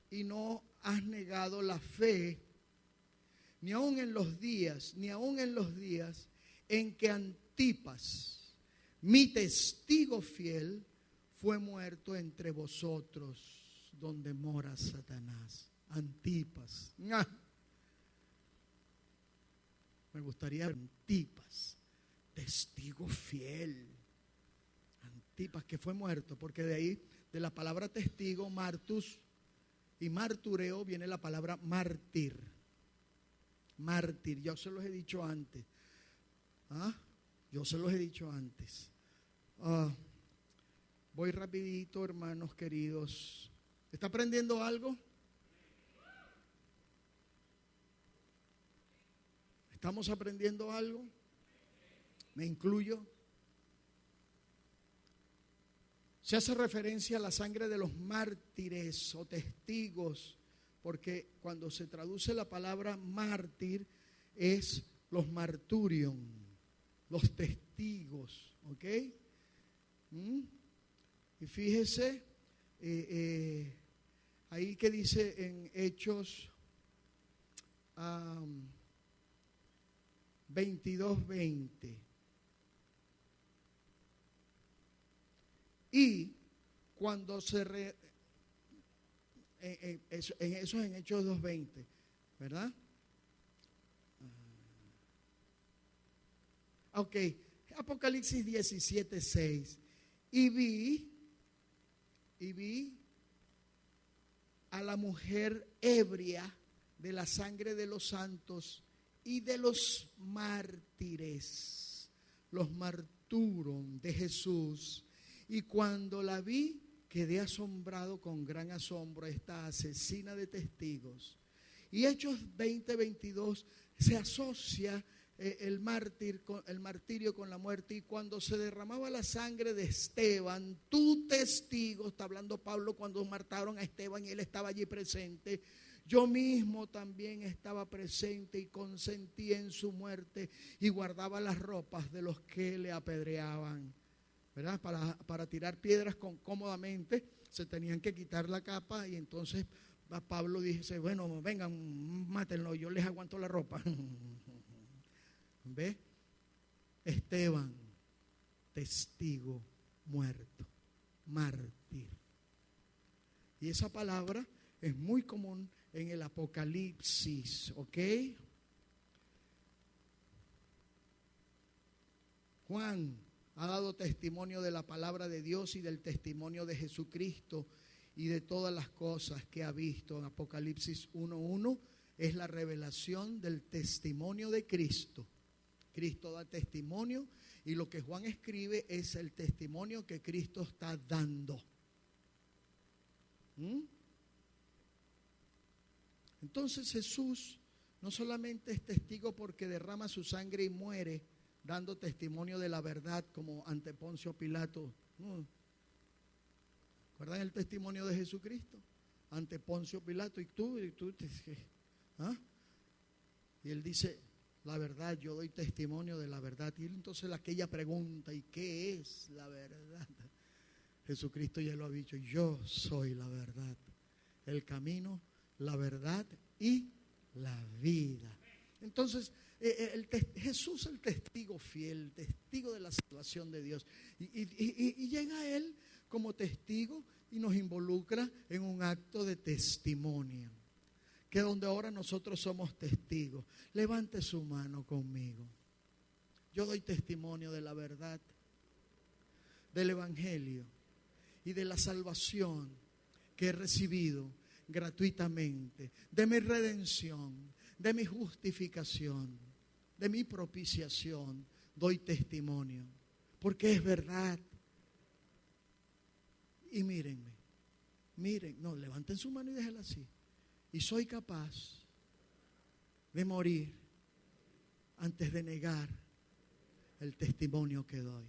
y no has negado la fe, ni aun en los días en que Antipas, mi testigo fiel, fue muerto entre vosotros, donde mora Satanás. Antipas. Me gustaría ver Antipas, testigo fiel. Antipas que fue muerto, porque de ahí, de la palabra testigo, martus, y martureo, viene la palabra mártir. Mártir, yo se los he dicho antes. Yo se los he dicho antes. Voy rapidito, hermanos queridos. ¿Está aprendiendo algo? ¿Estamos aprendiendo algo? ¿Me incluyo? Se hace referencia a la sangre de los mártires o testigos, porque cuando se traduce la palabra mártir es los marturion, los testigos, ¿ok? Y fíjese, ahí que dice en Hechos 22:20. Y cuando eso es en Hechos 2:20, ¿verdad? Ok, Apocalipsis 17:6. Y vi a la mujer ebria de la sangre de los santos y de los mártires, los marturon de Jesús. Y cuando la vi, quedé asombrado con gran asombro, esta asesina de testigos. Y Hechos 20:22 se asocia el martirio con la muerte. Y cuando se derramaba la sangre de Esteban, tu testigo, está hablando Pablo cuando mataron a Esteban y él estaba allí presente, yo mismo también estaba presente y consentí en su muerte y guardaba las ropas de los que le apedreaban, ¿verdad? Para tirar piedras cómodamente se tenían que quitar la capa, y entonces Pablo dice, bueno, vengan, mátenlo, yo les aguanto la ropa. ¿Ve? Esteban, testigo muerto, mártir. Y esa palabra es muy común en el Apocalipsis, ¿ok? Juan ha dado testimonio de la palabra de Dios y del testimonio de Jesucristo y de todas las cosas que ha visto. En Apocalipsis 1:1 es la revelación del testimonio de Cristo. Cristo da testimonio y lo que Juan escribe es el testimonio que Cristo está dando. Entonces Jesús no solamente es testigo porque derrama su sangre y muere dando testimonio de la verdad como ante Poncio Pilato. ¿Recuerdan el testimonio de Jesucristo? Ante Poncio Pilato, y tú y él dice, la verdad, yo doy testimonio de la verdad. Y entonces aquella pregunta, ¿y qué es la verdad? Jesucristo ya lo ha dicho, yo soy la verdad, el camino, la verdad y la vida. Entonces, Jesús es el testigo fiel, el testigo de la salvación de Dios. Y llega a Él como testigo y nos involucra en un acto de testimonio. Que donde ahora nosotros somos testigos. Levante su mano conmigo. Yo doy testimonio de la verdad, del Evangelio y de la salvación que he recibido gratuitamente, de mi redención, de mi justificación, de mi propiciación. Doy testimonio, porque es verdad. Y mírenme, levanten su mano y déjenla así. Y soy capaz de morir antes de negar el testimonio que doy.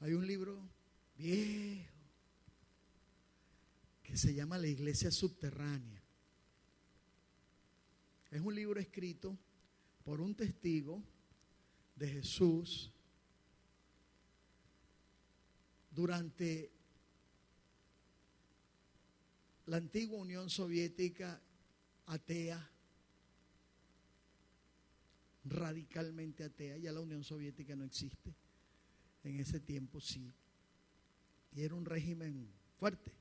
Hay un libro viejo que se llama La Iglesia Subterránea. Es un libro escrito por un testigo de Jesús durante la antigua Unión Soviética atea, radicalmente atea. Ya la Unión Soviética no existe. En ese tiempo sí. Y era un régimen fuerte.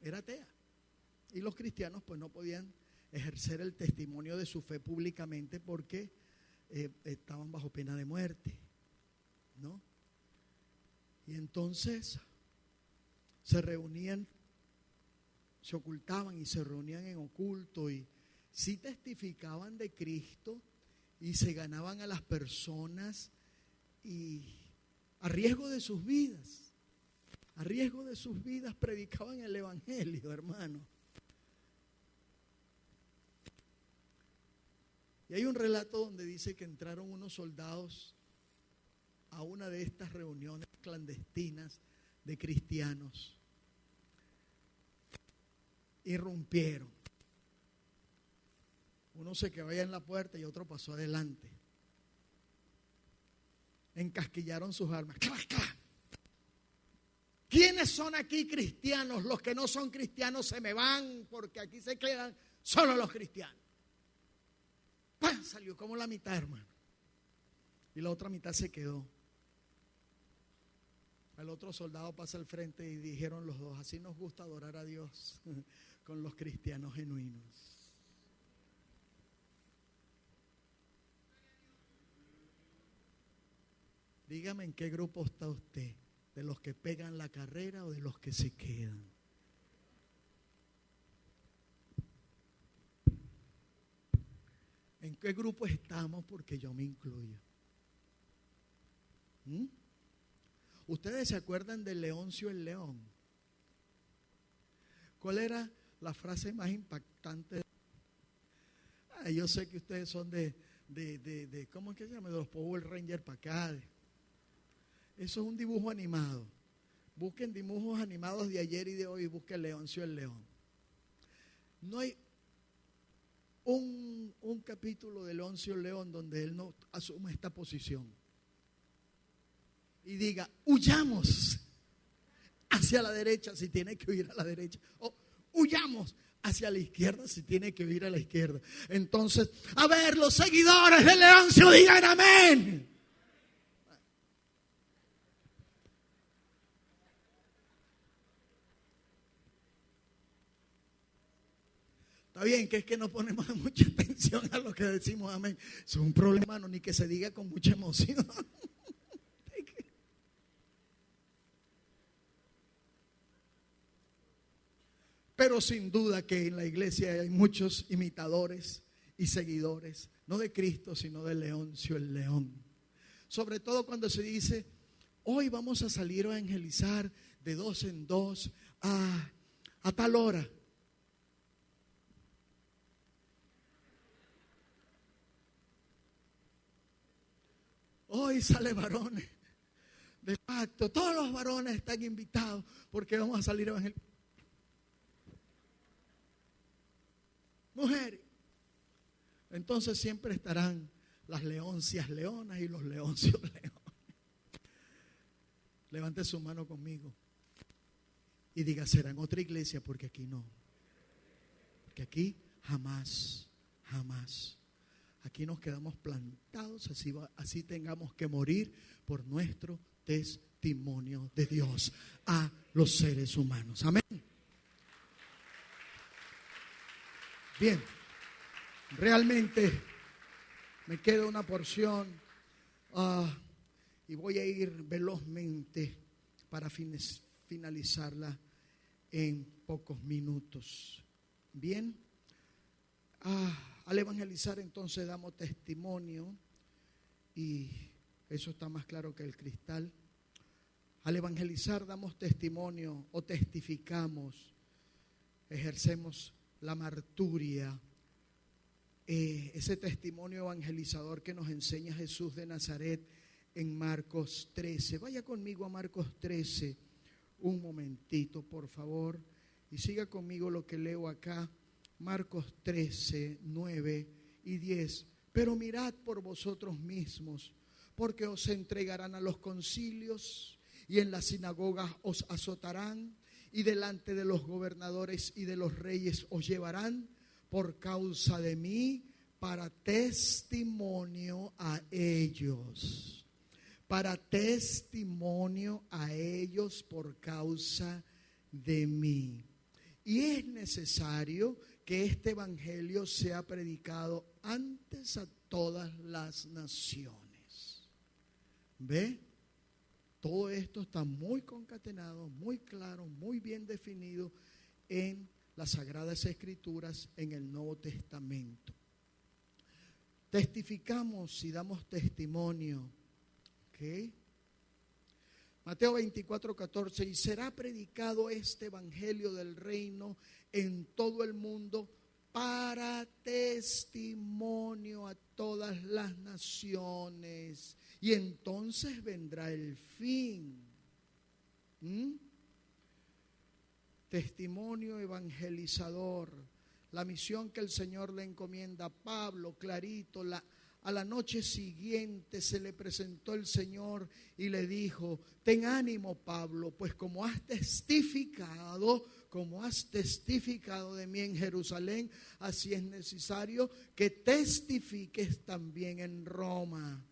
Era atea. Y los cristianos pues no podían ejercer el testimonio de su fe públicamente porque estaban bajo pena de muerte, ¿no? Y entonces se reunían, se ocultaban y se reunían en oculto y sí testificaban de Cristo y se ganaban a las personas y a riesgo de sus vidas, predicaban el evangelio, hermano. Y hay un relato donde dice que entraron unos soldados a una de estas reuniones clandestinas de cristianos. Irrumpieron. Uno se quedó allá en la puerta y otro pasó adelante. Encasquillaron sus armas. ¡Clac, clac! ¿Quiénes son aquí cristianos? Los que no son cristianos se me van porque aquí se quedan solo los cristianos. ¡Pam! Salió como la mitad, hermano. Y la otra mitad se quedó. El otro soldado pasa al frente y dijeron los dos: así nos gusta adorar a Dios con los cristianos genuinos. Dígame en qué grupo está usted, de los que pegan la carrera o de los que se quedan. ¿En qué grupo estamos? Porque yo me incluyo. ¿Ustedes se acuerdan de Leoncio el León? ¿Cuál era la frase más impactante? Yo sé que ustedes son de ¿cómo es que se llama? De los Power Rangers para acá. Eso es un dibujo animado. Busquen dibujos animados de ayer y de hoy y busquen Leoncio el León. No hay un capítulo de Leoncio el León donde él no asume esta posición y diga: huyamos hacia la derecha si tiene que huir a la derecha, o huyamos hacia la izquierda si tiene que huir a la izquierda. Entonces, a ver, los seguidores de Leoncio digan amén. Está bien, que es que no ponemos mucha atención a lo que decimos amén. Es un problema, no, ni que se diga con mucha emoción. Pero sin duda que en la iglesia hay muchos imitadores y seguidores, no de Cristo, sino de Leoncio el León. Sobre todo cuando se dice: hoy vamos a salir a evangelizar de 2 en 2 a tal hora. Hoy sale varones de pacto. Todos los varones están invitados porque vamos a salir a evangelizar. Mujeres. Entonces siempre estarán las leoncias leonas y los leoncios leones. Levante su mano conmigo y diga: será en otra iglesia, porque aquí no. Porque aquí jamás. Aquí nos quedamos plantados, así tengamos que morir por nuestro testimonio de Dios a los seres humanos. Amén. Bien, realmente me queda una porción y voy a ir velozmente para finalizarla en pocos minutos. Bien, al evangelizar entonces damos testimonio, y eso está más claro que el cristal. Al evangelizar damos testimonio o testificamos, ejercemos la marturia, ese testimonio evangelizador que nos enseña Jesús de Nazaret en Marcos 13. Vaya conmigo a Marcos 13 un momentito, por favor, y siga conmigo lo que leo acá. Marcos 13, 9 y 10. Pero mirad por vosotros mismos, porque os entregarán a los concilios y en las sinagogas os azotarán y delante de los gobernadores y de los reyes os llevarán por causa de mí para testimonio a ellos. Para testimonio a ellos por causa de mí. Y es necesario que este evangelio sea predicado antes a todas las naciones. ¿Ve? Todo esto está muy concatenado, muy claro, muy bien definido en las Sagradas Escrituras, en el Nuevo Testamento. Testificamos y damos testimonio. ¿Ok? Mateo 24, 14. Y será predicado este evangelio del reino en todo el mundo para testimonio a todas las naciones. Y entonces vendrá el fin. Testimonio evangelizador. La misión que el Señor le encomienda a Pablo, clarito. A la noche siguiente se le presentó el Señor y le dijo: ten ánimo, Pablo, pues como has testificado de mí en Jerusalén, así es necesario que testifiques también en Roma.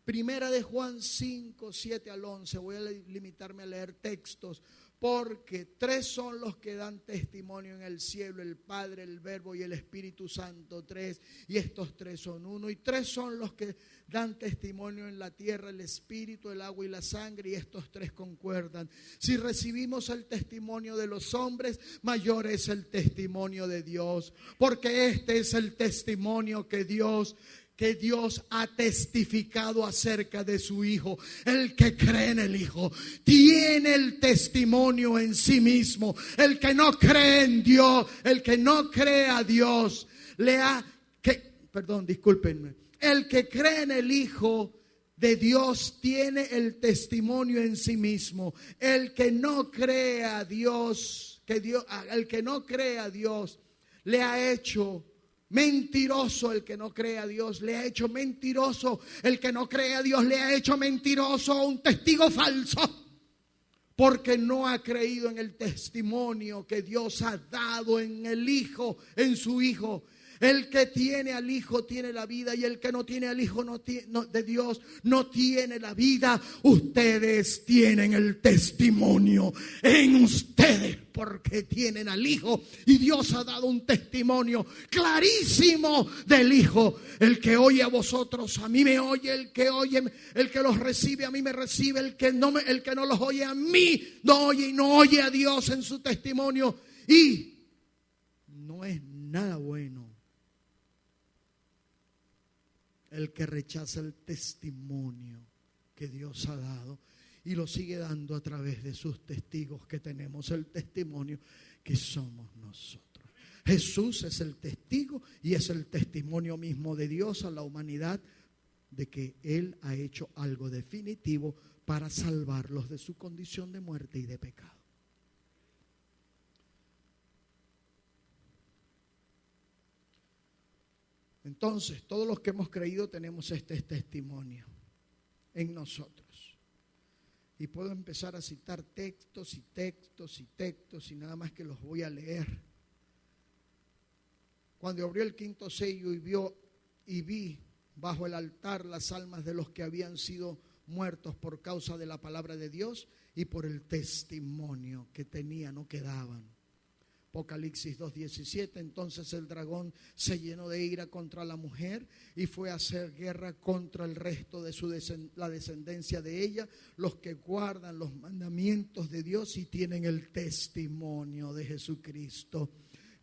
Primera de Juan 5, 7 al 11. Voy a limitarme a leer textos, porque 3 son los que dan testimonio en el cielo: el Padre, el Verbo y el Espíritu Santo. 3, y estos 3 son uno. Y 3 son los que dan testimonio en la tierra: el Espíritu, el agua y la sangre. Y estos 3 concuerdan. Si recibimos el testimonio de los hombres, mayor es el testimonio de Dios, porque este es el testimonio que Dios ha testificado acerca de su Hijo. El que cree en el Hijo tiene el testimonio en sí mismo. El que no cree en Dios, el que no cree a Dios, el que cree en el Hijo de Dios tiene el testimonio en sí mismo. El que no cree a Dios, el que no cree a Dios, le ha hecho mentiroso. El que no cree a Dios le ha hecho mentiroso. El que no cree a Dios le ha hecho mentiroso, un testigo falso, porque no ha creído en el testimonio que Dios ha dado en el Hijo, en su Hijo. El que tiene al Hijo tiene la vida, y el que no tiene al Hijo de Dios no tiene la vida. Ustedes tienen el testimonio en ustedes, porque tienen al Hijo, y Dios ha dado un testimonio clarísimo del Hijo. El que oye a vosotros, a mí me oye; el que los recibe, a mí me recibe; el que no los oye, a mí no oye, y no oye a Dios en su testimonio. Y no es nada bueno el que rechaza el testimonio que Dios ha dado y lo sigue dando a través de sus testigos, que tenemos el testimonio que somos nosotros. Jesús es el testigo y es el testimonio mismo de Dios a la humanidad de que Él ha hecho algo definitivo para salvarlos de su condición de muerte y de pecado. Entonces, todos los que hemos creído tenemos este testimonio en nosotros. Y puedo empezar a citar textos y textos y textos, y nada más que los voy a leer. Cuando abrió el 5º sello y vi bajo el altar las almas de los que habían sido muertos por causa de la palabra de Dios y por el testimonio que tenían o que daban. Apocalipsis 2:17. Entonces el dragón se llenó de ira contra la mujer y fue a hacer guerra contra el resto de la descendencia de ella, los que guardan los mandamientos de Dios y tienen el testimonio de Jesucristo.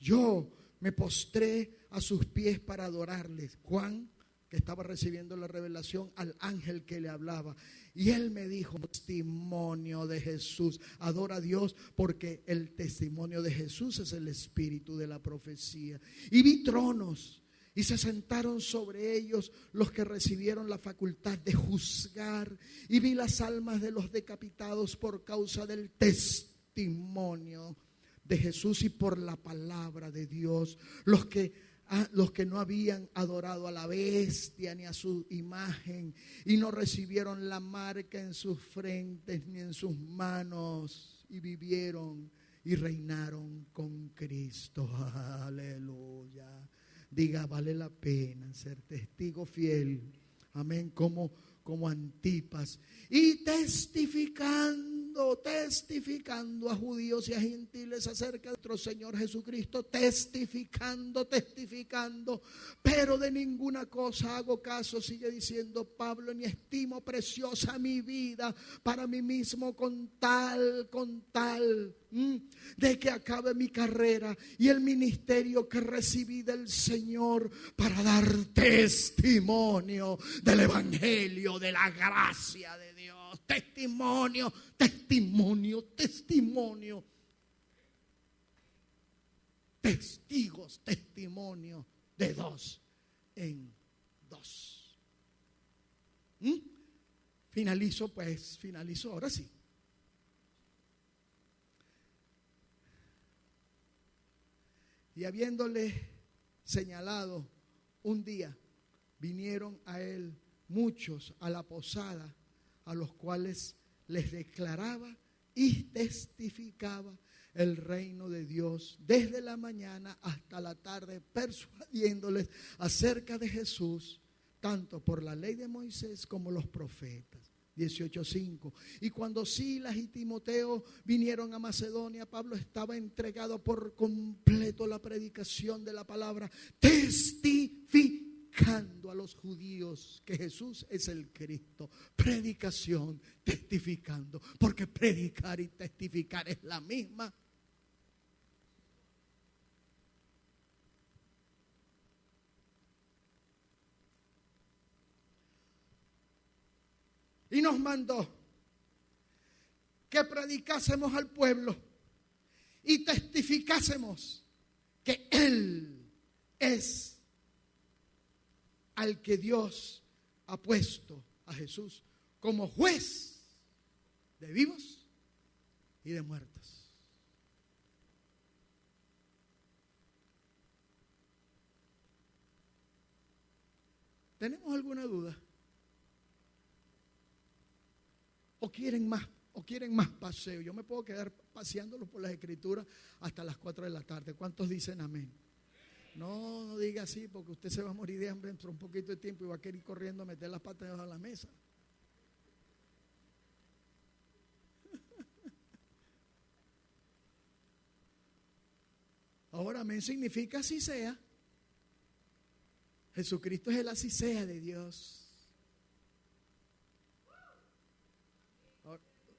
Yo me postré a sus pies para adorarles. Juan, que estaba recibiendo la revelación al ángel que le hablaba, y él me dijo: testimonio de Jesús. Adora a Dios, porque el testimonio de Jesús es el espíritu de la profecía. Y vi tronos Y se sentaron sobre ellos los que recibieron la facultad de juzgar. Y vi las almas de los decapitados por causa del testimonio de Jesús y por la palabra de Dios. Los que no habían adorado a la bestia ni a su imagen y no recibieron la marca en sus frentes ni en sus manos, y vivieron y reinaron con Cristo. Aleluya. Diga, vale la pena ser testigo fiel. Amén. Como Antipas. Y testificando a judíos y a gentiles acerca de nuestro Señor Jesucristo. Testificando. Pero de ninguna cosa hago caso, sigue diciendo Pablo, ni estimo preciosa mi vida para mí mismo con tal de que acabe mi carrera y el ministerio que recibí del Señor para dar testimonio del evangelio, de la gracia de Dios. Testimonio. Testigos, testimonio de 2 en 2. Finalizo, ahora sí. Y habiéndole señalado un día, vinieron a él muchos a la posada, a los cuales les declaraba y testificaba el reino de Dios desde la mañana hasta la tarde, persuadiéndoles acerca de Jesús, tanto por la ley de Moisés como los profetas. 18:5. Y cuando Silas y Timoteo vinieron a Macedonia, Pablo estaba entregado por completo a la predicación de la palabra, testificando a los judíos que Jesús es el Cristo. Predicación, testificando, porque predicar y testificar es la misma. Y nos mandó que predicásemos al pueblo y testificásemos que Él es al que Dios ha puesto, a Jesús, como juez de vivos y de muertos. ¿Tenemos alguna duda? ¿O quieren más paseo? Yo me puedo quedar paseándolo por las escrituras hasta las 4 de la tarde. ¿Cuántos dicen amén? No diga así, porque usted se va a morir de hambre dentro de un poquito de tiempo y va a querer ir corriendo a meter las patas debajo de la mesa. Ahora, amén significa así sea. Jesucristo es el así sea de Dios.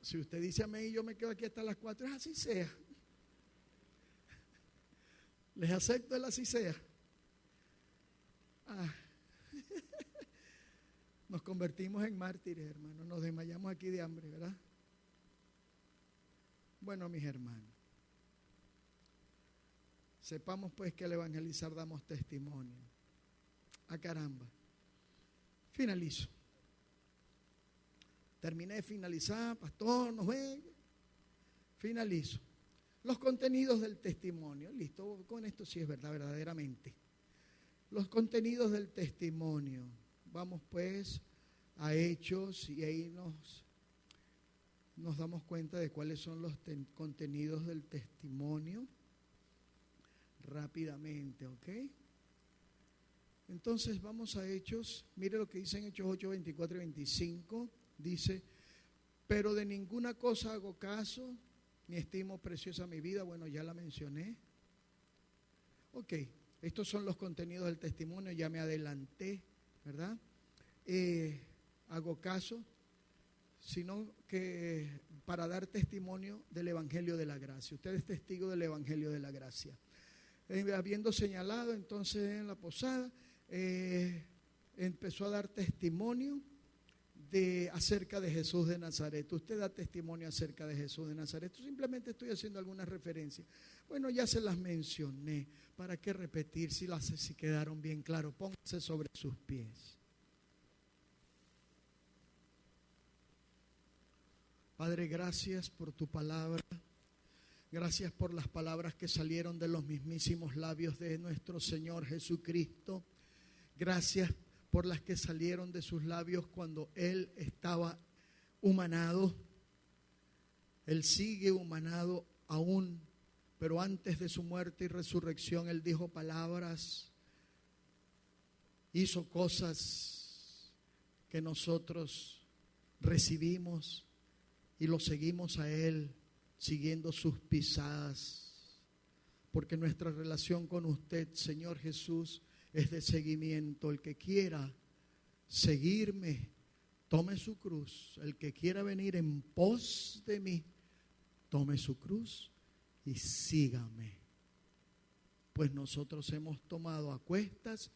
Si usted dice amén y yo me quedo aquí hasta las 4, es así sea. Les acepto el así sea. Nos convertimos en mártires, hermanos. Nos desmayamos aquí de hambre, ¿verdad? Bueno, mis hermanos, sepamos pues que al evangelizar damos testimonio. Caramba. Finalizo. Terminé de finalizar, pastor, nos ve. Finalizo. Los contenidos del testimonio. Listo, con esto sí es verdad, verdaderamente. Los contenidos del testimonio. Vamos pues a Hechos y ahí nos damos cuenta de cuáles son los contenidos del testimonio. Rápidamente, ¿ok? Entonces vamos a Hechos. Mire lo que dice en Hechos 8, 24 y 25. Dice, pero de ninguna cosa hago caso, ni estimo preciosa mi vida. Bueno, ya la mencioné. Ok, estos son los contenidos del testimonio, ya me adelanté, ¿verdad? Hago caso, sino que para dar testimonio del Evangelio de la Gracia. Usted es testigo del Evangelio de la Gracia. Habiendo señalado entonces en la posada, empezó a dar testimonio acerca de Jesús de Nazaret. Usted da testimonio acerca de Jesús de Nazaret. Simplemente estoy haciendo algunas referencias. Bueno, ya se las mencioné. ¿Para qué repetir si quedaron bien claros? Póngase sobre sus pies. Padre, gracias por tu palabra. Gracias por las palabras que salieron de los mismísimos labios de nuestro Señor Jesucristo. Gracias por las que salieron de sus labios cuando Él estaba humanado. Él sigue humanado aún, pero antes de su muerte y resurrección, Él dijo palabras, hizo cosas que nosotros recibimos y lo seguimos a Él, siguiendo sus pisadas, porque nuestra relación con usted, Señor Jesús, es de seguimiento. El que quiera seguirme, tome su cruz. El que quiera venir en pos de mí, tome su cruz y sígame. Pues nosotros hemos tomado a cuestas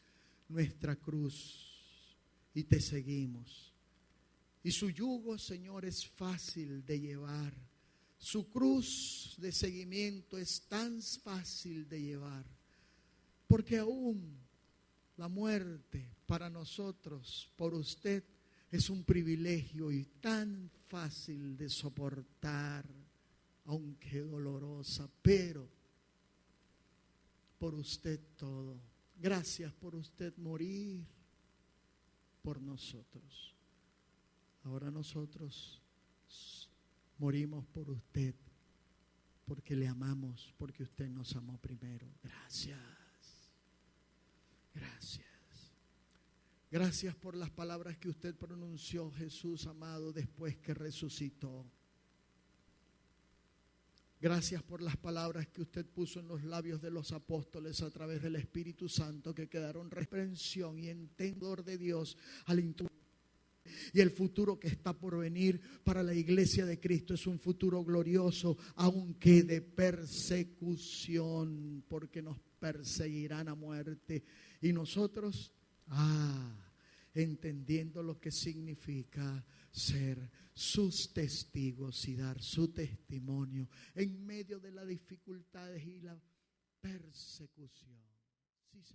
nuestra cruz y te seguimos. Y su yugo, Señor, es fácil de llevar. Su cruz de seguimiento es tan fácil de llevar, porque aún la muerte para nosotros, por usted, es un privilegio y tan fácil de soportar, aunque dolorosa, pero por usted todo. Gracias por usted morir por nosotros. Ahora nosotros morimos por usted, porque le amamos, porque usted nos amó primero. Gracias. Gracias. Gracias por las palabras que usted pronunció, Jesús amado, después que resucitó. Gracias por las palabras que usted puso en los labios de los apóstoles a través del Espíritu Santo, que quedaron reprensión y entendor de Dios al introducir. Y el futuro que está por venir para la iglesia de Cristo es un futuro glorioso, aunque de persecución, porque nos perseguirán a muerte. Y nosotros, entendiendo lo que significa ser sus testigos y dar su testimonio en medio de las dificultades y la persecución. Sí, Señor.